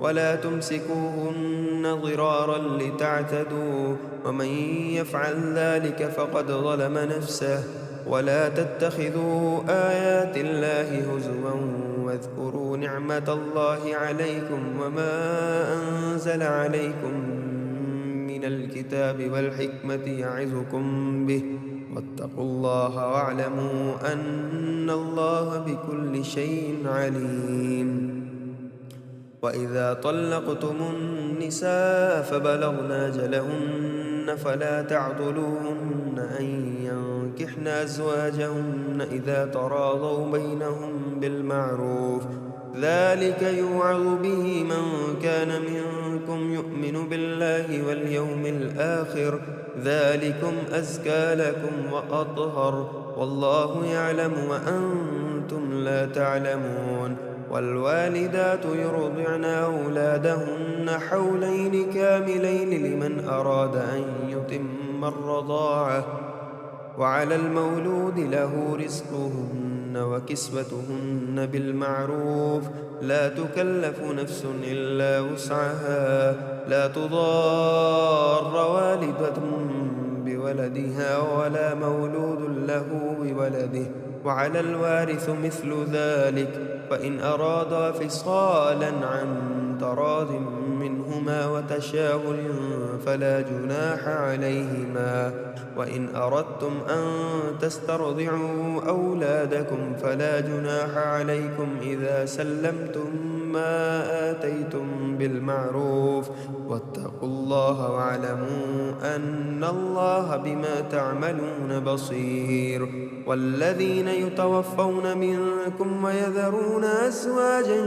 ولا تمسكوهن ضرارا لتعتدوا، ومن يفعل ذلك فقد ظلم نفسه. ولا تتخذوا آيات الله هزوا واذكروا نعمة الله عليكم وما أنزل عليكم من الكتاب والحكمة يعظكم به، واتقوا الله واعلموا أن الله بكل شيء عليم. وإذا طلقتم النساء فبلغن أجلهن فلا تعضلوهن أن ينكحن أزواجهن إذا تراضوا بينهم بالمعروف، ذلك يوعظ به من كان منكم يؤمن بالله واليوم الآخر، ذلكم أزكى لكم وأطهر، والله يعلم وأنتم لا تعلمون. والوالدات يرضعن أولادهن حولين كاملين لمن أراد أن يتم الرضاعة، وعلى المولود له رزقهن وكسوتهن بالمعروف، لا تكلف نفس إلا وسعها، لا تضار والدة بولدها ولا مولود له بولده، وعلى الوارث مثل ذلك، فإن أرادا فصالا عن تراض منهما وتشاور فلا جناح عليهما. وإن أردتم أن تسترضعوا أولادكم فلا جناح عليكم إذا سلمتم ما آتيتم بالمعروف، واتقوا الله واعلموا أن الله بما تعملون بصير. والذين يتوفون منكم ويذرون أزواجا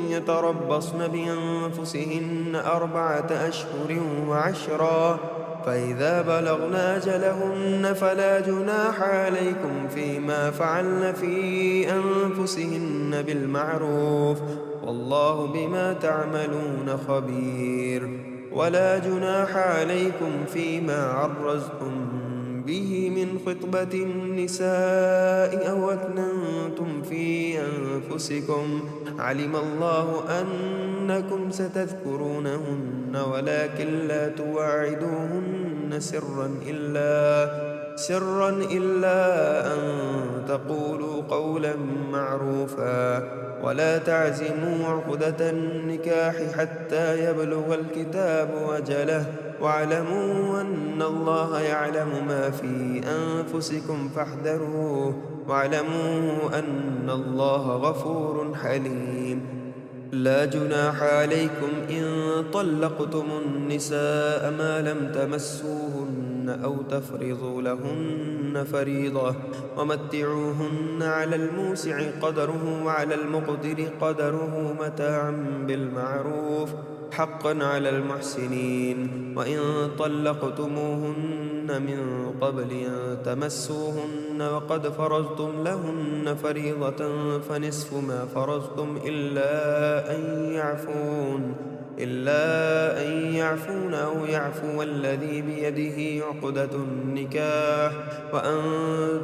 يتربصن بأنفسهن 4 أشهر وعشرا، فإذا بلغن أجلهن فلا جناح عليكم فيما فعلن في أنفسهن بالمعروف، والله بما تعملون خبير. ولا جناح عليكم فيما عرضتم به من خطبة النساء أو أكننتم في أنفسكم، علم الله أنكم ستذكرونهن ولكن لا تواعدوهن سرا إلا أن تقولوا قولا معروفا، ولا تعزموا عقدة النكاح حتى يبلغ الكتاب أجله، واعلموا أن الله يعلم ما في أنفسكم فاحذروه، واعلموا أن الله غفور حليم. لا جناح عليكم إن طلقتم النساء ما لم تمسوهن أو تفرضوا لهن فريضة، ومتعوهن على الموسع قدره وعلى المقدر قدره متاعا بالمعروف، حقا على المحسنين. وإن طلقتموهن من قبل أن تمسوهن وقد فرضتم لهن فريضة فنصف ما فرضتم إلا أن يعفون أو يعفو الذي بيده عقدة النكاح، وأن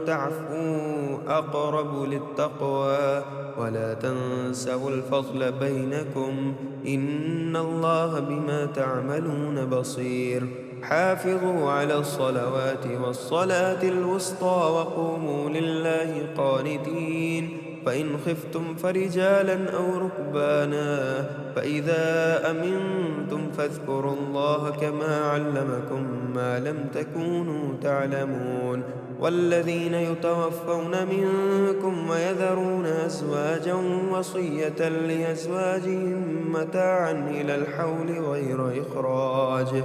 تعفوا أقرب للتقوى، ولا تنسوا الفضل بينكم، إن الله بما تعملون بصير. حافظوا على الصلوات والصلاة الوسطى وقوموا لله قانتين. فإن خفتم فرجالا أو ركبانا فإذا أمنتم فاذكروا الله كما علمكم ما لم تكونوا تعلمون والذين يتوفون منكم ويذرون أزواجا وصية لأزواجهم متاعا إلى الحول غير إخراج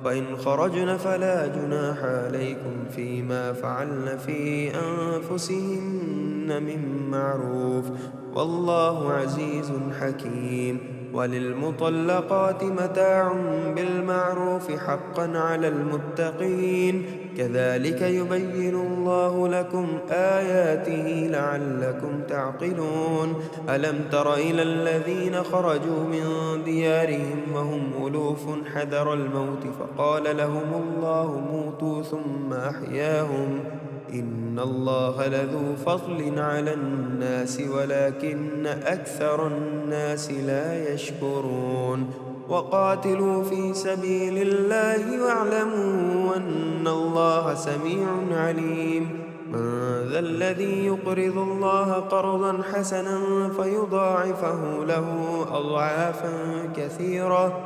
فإن خرجن فلا جناح عليكم فيما فعلن في أنفسهن من معروف والله عزيز حكيم وللمطلقات متاع بالمعروف حقا على المتقين كذلك يبين الله لكم آياته لعلكم تعقلون ألم تر إلى الذين خرجوا من ديارهم وهم ألوف حذر الموت فقال لهم الله موتوا ثم أحياهم إن الله لذو فضل على الناس ولكن أكثر الناس لا يشكرون وقاتلوا في سبيل الله واعلموا أن الله سميع عليم من ذا الذي يقرض الله قرضا حسنا فيضاعفه له أضعافا كثيرة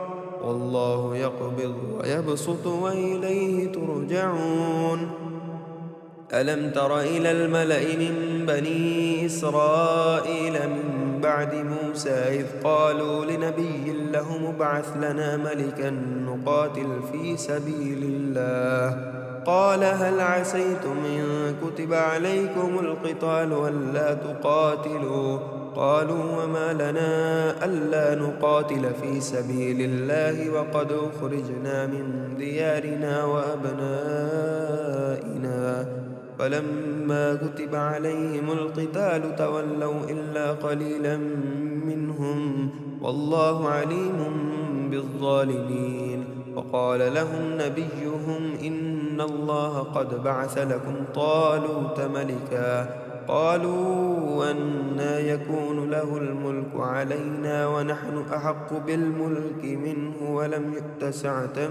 والله يقبض ويبسط وإليه ترجعون ألم تر إلى الملأ من بني إسرائيل من بعد موسى إذ قالوا لنبي له ابعث لنا ملكا نقاتل في سبيل الله قال هل عسيتم إن كتب عليكم القتال ألا تقاتلوا قالوا وما لنا ألا نقاتل في سبيل الله وقد أخرجنا من ديارنا وأبنائنا فلما كتب عليهم القتال تولوا إلا قليلا منهم والله عليم بالظالمين وقال لهم نبيهم إن الله قد بعث لكم طالوت ملكا قالوا أنى يكون له الملك علينا ونحن أحق بالملك منه ولم يؤت سعة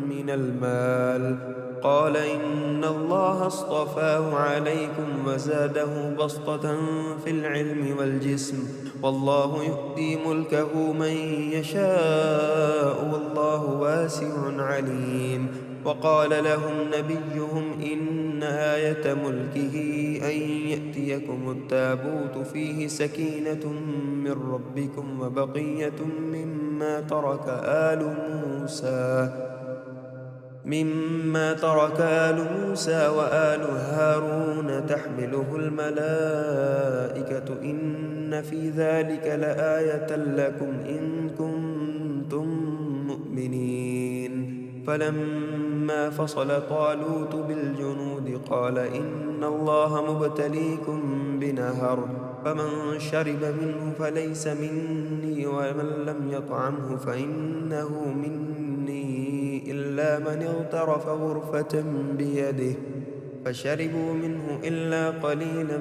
من المال قال إن الله اصطفاه عليكم وزاده بسطة في العلم والجسم والله يؤتي ملكه من يشاء والله واسع عليم وقال لهم نبيهم إن آية ملكه أن يأتيكم التابوت فيه سكينة من ربكم وبقية مما ترك آل موسى وآل هارون تحمله الملائكة إن في ذلك لآية لكم إن كنتم مؤمنين فلما فصل طالوت بالجنود قال إن الله مبتليكم بنهر فمن شرب منه فليس مني ومن لم يطعمه فإنه مني إلا من اغترف غرفة بيده فشربوا منه إلا قليلا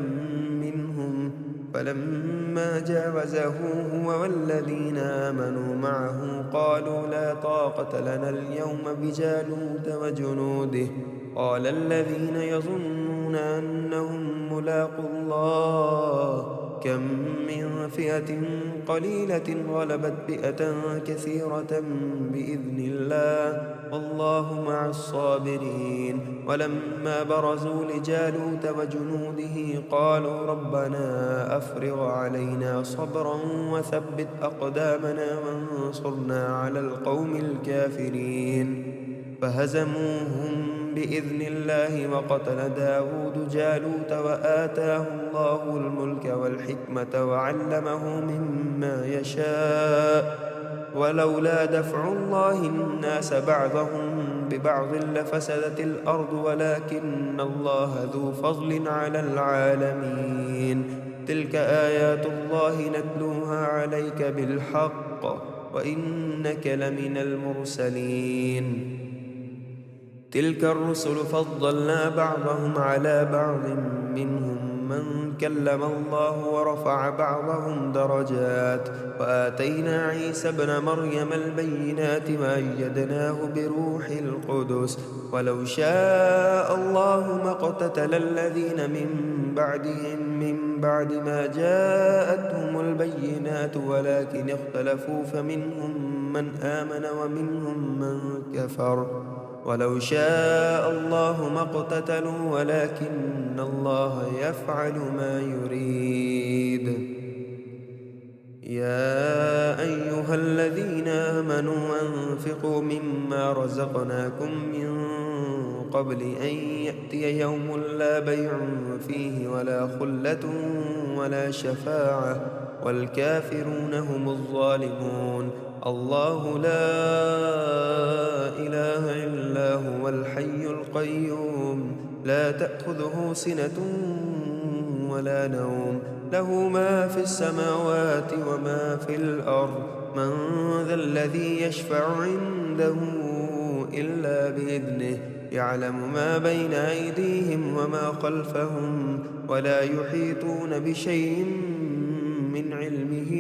منهم فلما جاوزه هو والذين آمنوا معه قالوا لا طاقة لنا اليوم بجالوت وجنوده قال الذين يظنون أنهم ملاقو الله كم من فئة قليلة غلبت فئة كثيرة بإذن الله والله مع الصابرين ولما برزوا لجالوت وجنوده قالوا ربنا أفرغ علينا صبرا وثبت أقدامنا وانصرنا على القوم الكافرين فهزموهم بإذن الله وقتل داود جالوت وآتاه الله الملك والحكمة وعلمه مما يشاء ولولا دفع الله الناس بعضهم ببعض لفسدت الأرض ولكن الله ذو فضل على العالمين تلك آيات الله نتلوها عليك بالحق وإنك لمن المرسلين تلك الرسل فضلنا بعضهم على بعض منهم من كلم الله ورفع بعضهم درجات وآتينا عيسى ابن مريم البينات وأيدناه بروح القدس ولو شاء الله ما اقتتل الذين من بعدهم من بعد ما جاءتهم البينات ولكن اختلفوا فمنهم من آمن ومنهم من كفر ولو شاء الله ما اقتتلوا ولكن الله يفعل ما يريد. يا أيها الذين آمنوا أنفقوا مما رزقناكم من قبل أن يأتي يوم لا بيع فيه ولا خلة ولا شفاعة والكافرون هم الظالمون. الله لا إله إلا هو الحي القيوم لا تأخذه سنة ولا نوم له ما في السماوات وما في الأرض من ذا الذي يشفع عنده إلا بإذنه يعلم ما بين أيديهم وما خلفهم ولا يحيطون بشيء من علمه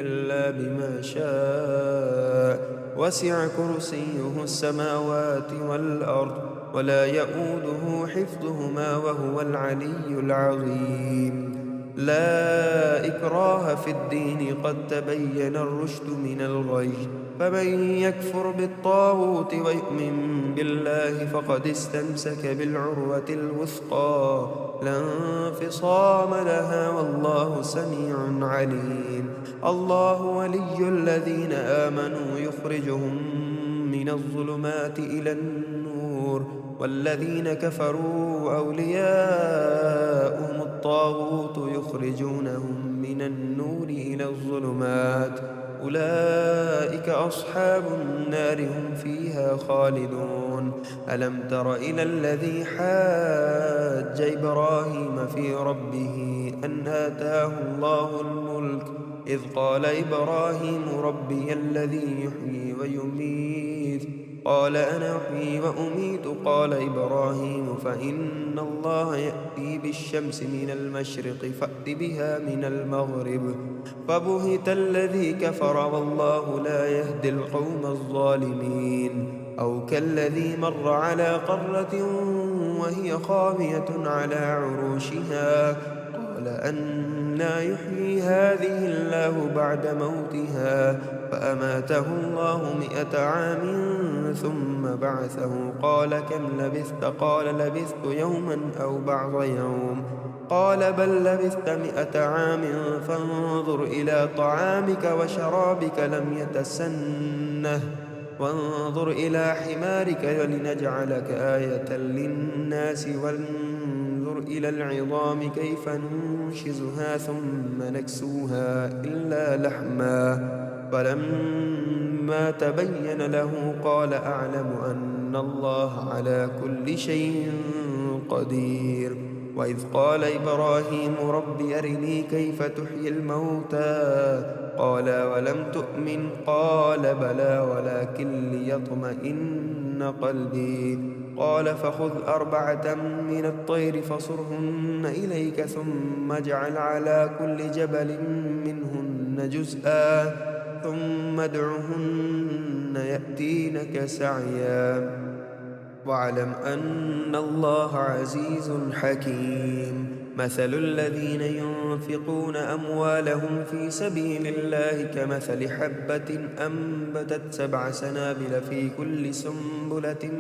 إلا بما شاء وسع كرسيه السماوات والأرض ولا يؤوده حفظهما وهو العلي العظيم. لا إكراه في الدين قد تبين الرشد من الغي فمن يكفر بالطاغوت ويؤمن بالله فقد استمسك بالعروة الوثقى لا انفصام لها والله سميع عليم. الله ولي الذين آمنوا يخرجهم من الظلمات إلى النور والذين كفروا أولياؤهم الطاغوت يخرجونهم من النور إلى الظلمات أولئك أصحاب النار هم فيها خالدون. ألم تر إلى الذي حاج إبراهيم في ربه أن آتاه الله الملك إذ قال إبراهيم ربي الذي يحيي ويميت قال أنا أحيي وأميت قال إبراهيم فإن الله يأتي بالشمس من المشرق فأت بها من المغرب فبهت الذي كفر والله لا يهدي القوم الظالمين. أو كالذي مر على قرة وهي خاوية على عروشها قال أنى يحيي هذه الله بعد موتها فأماته الله 100 عام ثم بعثه قال كم لبثت قال لبثت يوما أو بعض يوم قال بل لبثت 100 عام فانظر إلى طعامك وشرابك لم يتسنه وانظر إلى حمارك ولنجعلك آية للناس وانظر إلى العظام كيف ننشزها ثم نكسوها إلا لحما فلما تبين له قال أعلم أن الله على كل شيء قدير. وإذ قال إبراهيم رب أرني كيف تحيي الموتى قال ولم تؤمن قال بلى ولكن ليطمئن قلبي قال فخذ 4 من الطير فصرهن إليك ثم اجعل على كل جبل منهن جزءا ثم ادعهن يأتينك سعيا واعلم أن الله عزيز حكيم. مثل الذين ينفقون أموالهم في سبيل الله كمثل حبة أنبتت 7 سنابل في كل سنبلة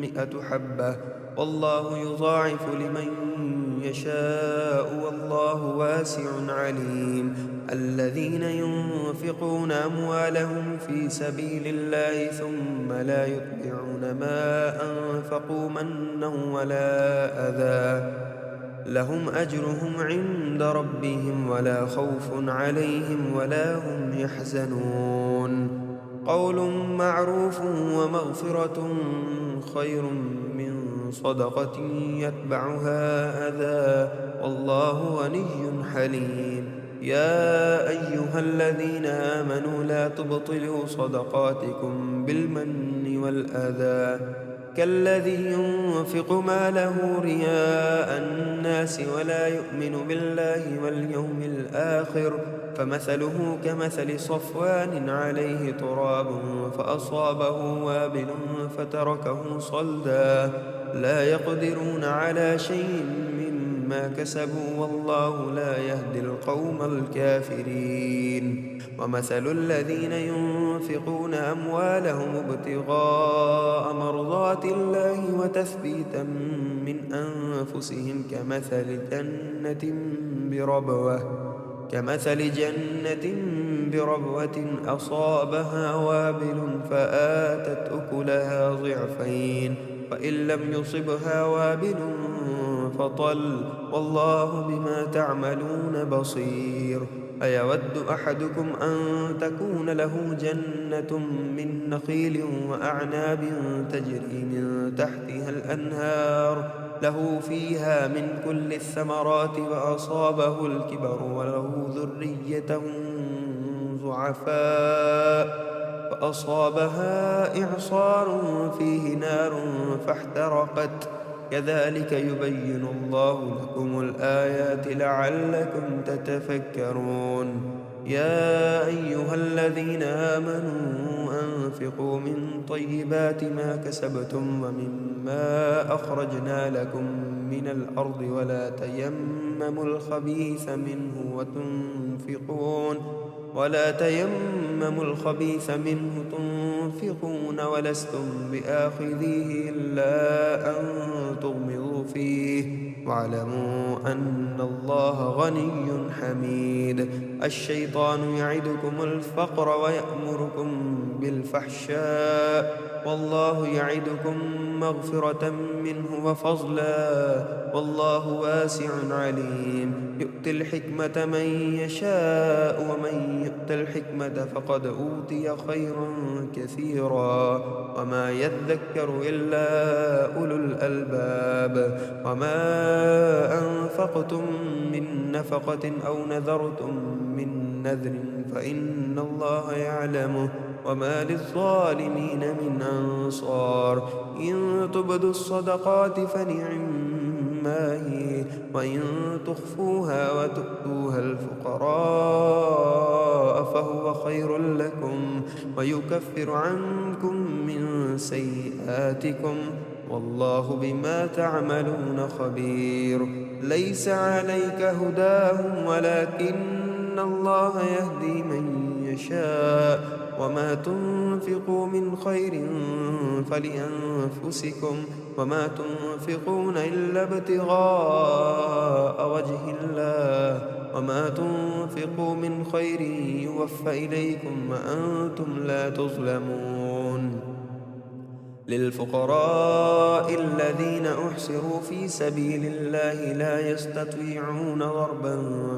100 حبة والله يضاعف لمن يشاء والله واسع عليم. الذين ينفقون أموالهم في سبيل الله ثم لا يتبعون ما أنفقوا منا ولا أذى لهم أجرهم عند ربهم ولا خوف عليهم ولا هم يحزنون. قول معروف ومغفرة خير من صدقة يتبعها أذى والله غني حليم. يا أيها الذين آمنوا لا تبطلوا صدقاتكم بالمن والأذى كالذي ينفق ماله رياء الناس ولا يؤمن بالله واليوم الآخر فمثله كمثل صفوان عليه تراب فأصابه وابل فتركه صلدا لا يقدرون على شيء مما كسبوا والله لا يهدي القوم الكافرين. ومثل الذين ينفقون أموالهم ابتغاء مرضات الله وتثبيتا من أنفسهم كمثل جنة بربوة أصابها وابل فآتت أكلها ضعفين فإن لم يصبها وابل فطل والله بما تعملون بصير. أيود أحدكم أن تكون له جنة من نخيل وأعناب تجري من تحتها الأنهار له فيها من كل الثمرات وأصابه الكبر وله ذرية ضعفاء فأصابها إعصار فيه نار فاحترقت كذلك يبين الله لكم الآيات لعلكم تتفكرون. يا أيها الذين آمنوا أنفقوا من طيبات ما كسبتم ومما أخرجنا لكم من الأرض ولا تيمموا الخبيث منه تنفقون ولستم بآخذيه إلا أن تغمضوا فيه واعلموا أن الله غني حميد. الشيطان يعدكم الفقر ويأمركم بالفحشاء والله يعدكم مغفرة منه وفضلا والله واسع عليم. يؤتي الحكمة من يشاء ومن يؤت الحكمة فقد أوتي خيرا كثيرا وما يذكر إلا أولو الألباب. وما أنفقتم من نفقة أو نذرتم من نذر فإن الله يعلمه وما للظالمين من أنصار. إن تبدوا الصدقات فنعما هي وإن تخفوها وتؤتوها الفقراء فهو خير لكم ويكفر عنكم من سيئاتكم والله بما تعملون خبير. ليس عليك هداهم ولكن الله يهدي من يشاء وما تنفقوا من خير فلأنفسكم وما تنفقون إلا ابتغاء وجه الله وما تنفقوا من خير يوفى إليكم وأنتم لا تظلمون. للفقراء الذين أحصروا في سبيل الله لا يستطيعون ضربا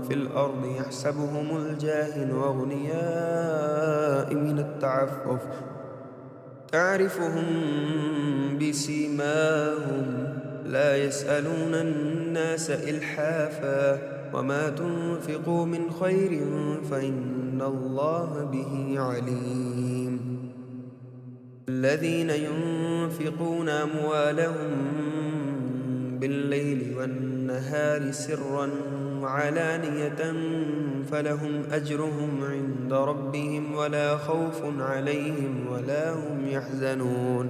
في الأرض يحسبهم الجاهل أغنياء من التعفف تعرفهم بسيماهم لا يسألون الناس إلحافا وما تنفقوا من خير فإن الله به عليم. الذين ينفقون أموالهم بالليل والنهار سرا وعلانية فلهم أجرهم عند ربهم ولا خوف عليهم ولا هم يحزنون.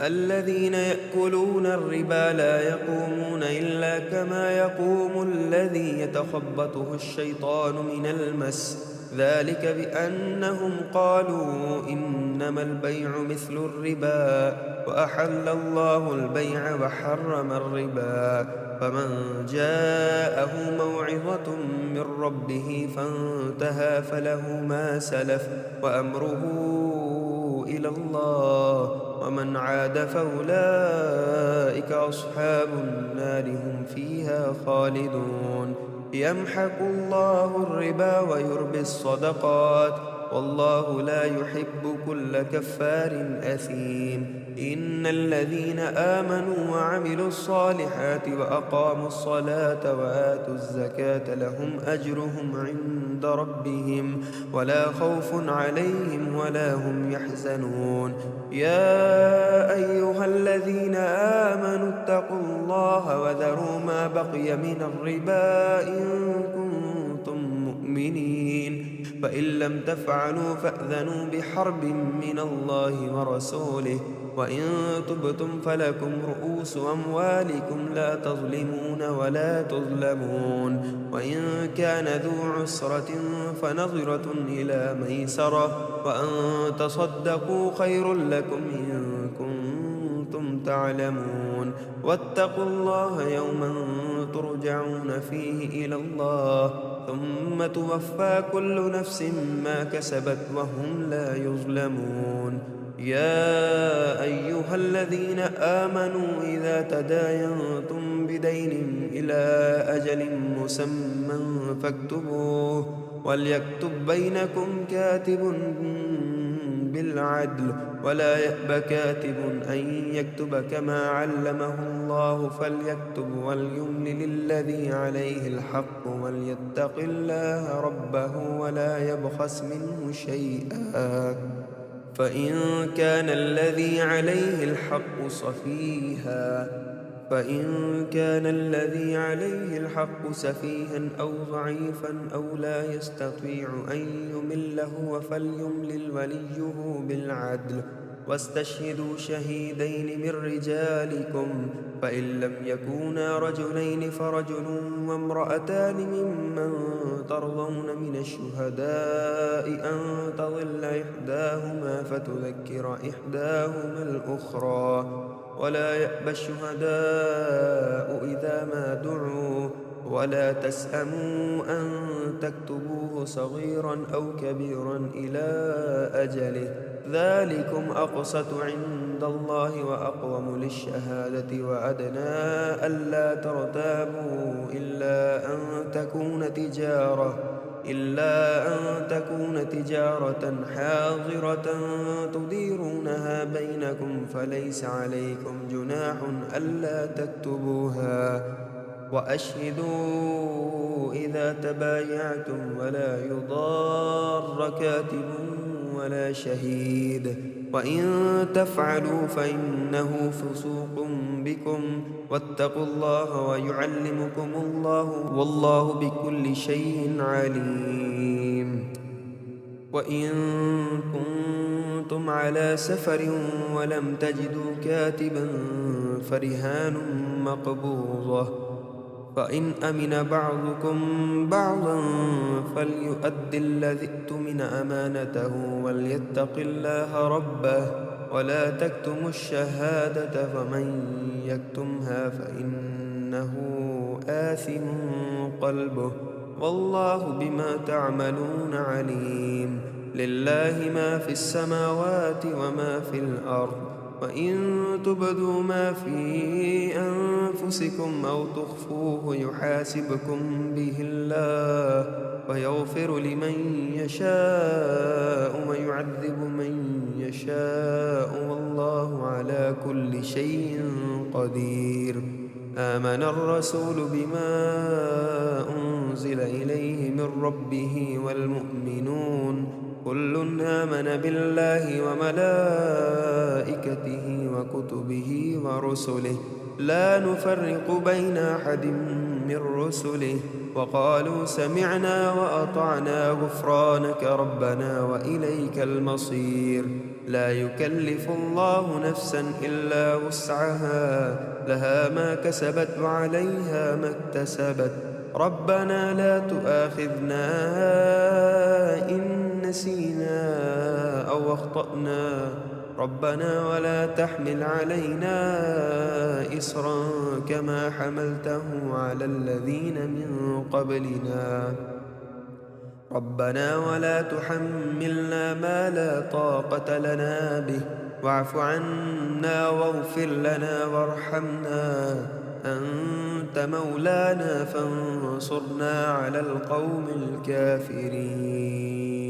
الذين يأكلون الربا لا يقومون إلا كما يقوم الذي يتخبطه الشيطان من المس ذلك بأنهم قالوا إنما البيع مثل الربا وأحل الله البيع وحرم الربا. فمن جاءه موعظة من ربه فانتهى فله ما سلف وأمره إلى الله ومن عاد فأولئك أصحاب النار هم فيها خالدون. يمحق الله الربا ويربي الصدقات والله لا يحب كل كفار أثيم. إن الذين آمنوا وعملوا الصالحات وأقاموا الصلاة وآتوا الزكاة لهم أجرهم عند ربهم ولا خوف عليهم ولا هم يحزنون. يا أيها الذين آمنوا اتقوا الله وذروا ما بقي من الربا إن كنتم مؤمنين فإن لم تفعلوا فأذنوا بحرب من الله ورسوله وإن تبتم فلكم رؤوس أموالكم لا تظلمون ولا تظلمون. وإن كان ذو عسرة فنظرة إلى ميسرة، وأن تصدقوا خير لكم إن كنتم تعلمون. واتقوا الله يوما ترجعون فيه إلى الله ثم توفى كل نفس ما كسبت وهم لا يظلمون. يا أيها الذين آمنوا إذا تداينتم بدين إلى أجل مسمى فاكتبوه، وليكتب بينكم كاتب بالعدل ولا يأب كاتب أن يكتب كما علمه الله فليكتب وليملل الذي عليه الحق وليتق الله ربه ولا يبخس منه شيئا، فإن كان الذي عليه الحق سفيها أو ضعيفا أو لا يستطيع أن يمل هو فليملل وليه بالعدل، واستشهدوا شهيدين من رجالكم، فإن لم يكونا رجلين فرجل وامرأتان ممن ترضون من الشهداء أن تضل إحداهما فتذكر إحداهما الأخرى، ولا يأبى الشهداء إذا ما دعوا، ولا تسأموا أن تكتبوه صغيرا أو كبيرا إلى أجله، ذلكم أقسط عند الله وأقوم للشهادة وأدنى ألا ترتابوا إلا أن تكون تجارة حاضرة تديرونها بينكم فليس عليكم جناح ألا تكتبوها، وأشهدوا إذا تبايعتم ولا يضار كاتب ولا شهيد، وإن تفعلوا فإنه فسوق بكم، واتقوا الله ويعلمكم الله والله بكل شيء عليم. وإن كنتم على سفر ولم تجدوا كاتبا فرهان مقبوضة، فإن أمن بعضكم بعضا فليؤد الذي اؤتمن أمانته وليتق الله ربه ولا تكتموا الشهادة فمن يكتمها فإنه آثم قلبه والله بما تعملون عليم. لله ما في السماوات وما في الأرض، وإن تبدوا ما في أنفسكم أو تخفوه يحاسبكم به الله فيغفر لمن يشاء ويعذب من يشاء والله على كل شيء قدير. آمن الرسول بما أنزل إليه من ربه والمؤمنون كل آمن بالله وملائكته وكتبه ورسله لا نفرق بين أحد من رسله وقالوا سمعنا وأطعنا غفرانك ربنا وإليك المصير. لا يكلف الله نفسا إلا وسعها لها ما كسبت وعليها ما اكتسبت ربنا لا تؤاخذنا إن نسينا أو أخطأنا ربنا ولا تحمل علينا إصرا كما حملته على الذين من قبلنا ربنا ولا تحملنا ما لا طاقة لنا به واعف عنا واغفر لنا وارحمنا أنت مولانا فانصرنا على القوم الكافرين.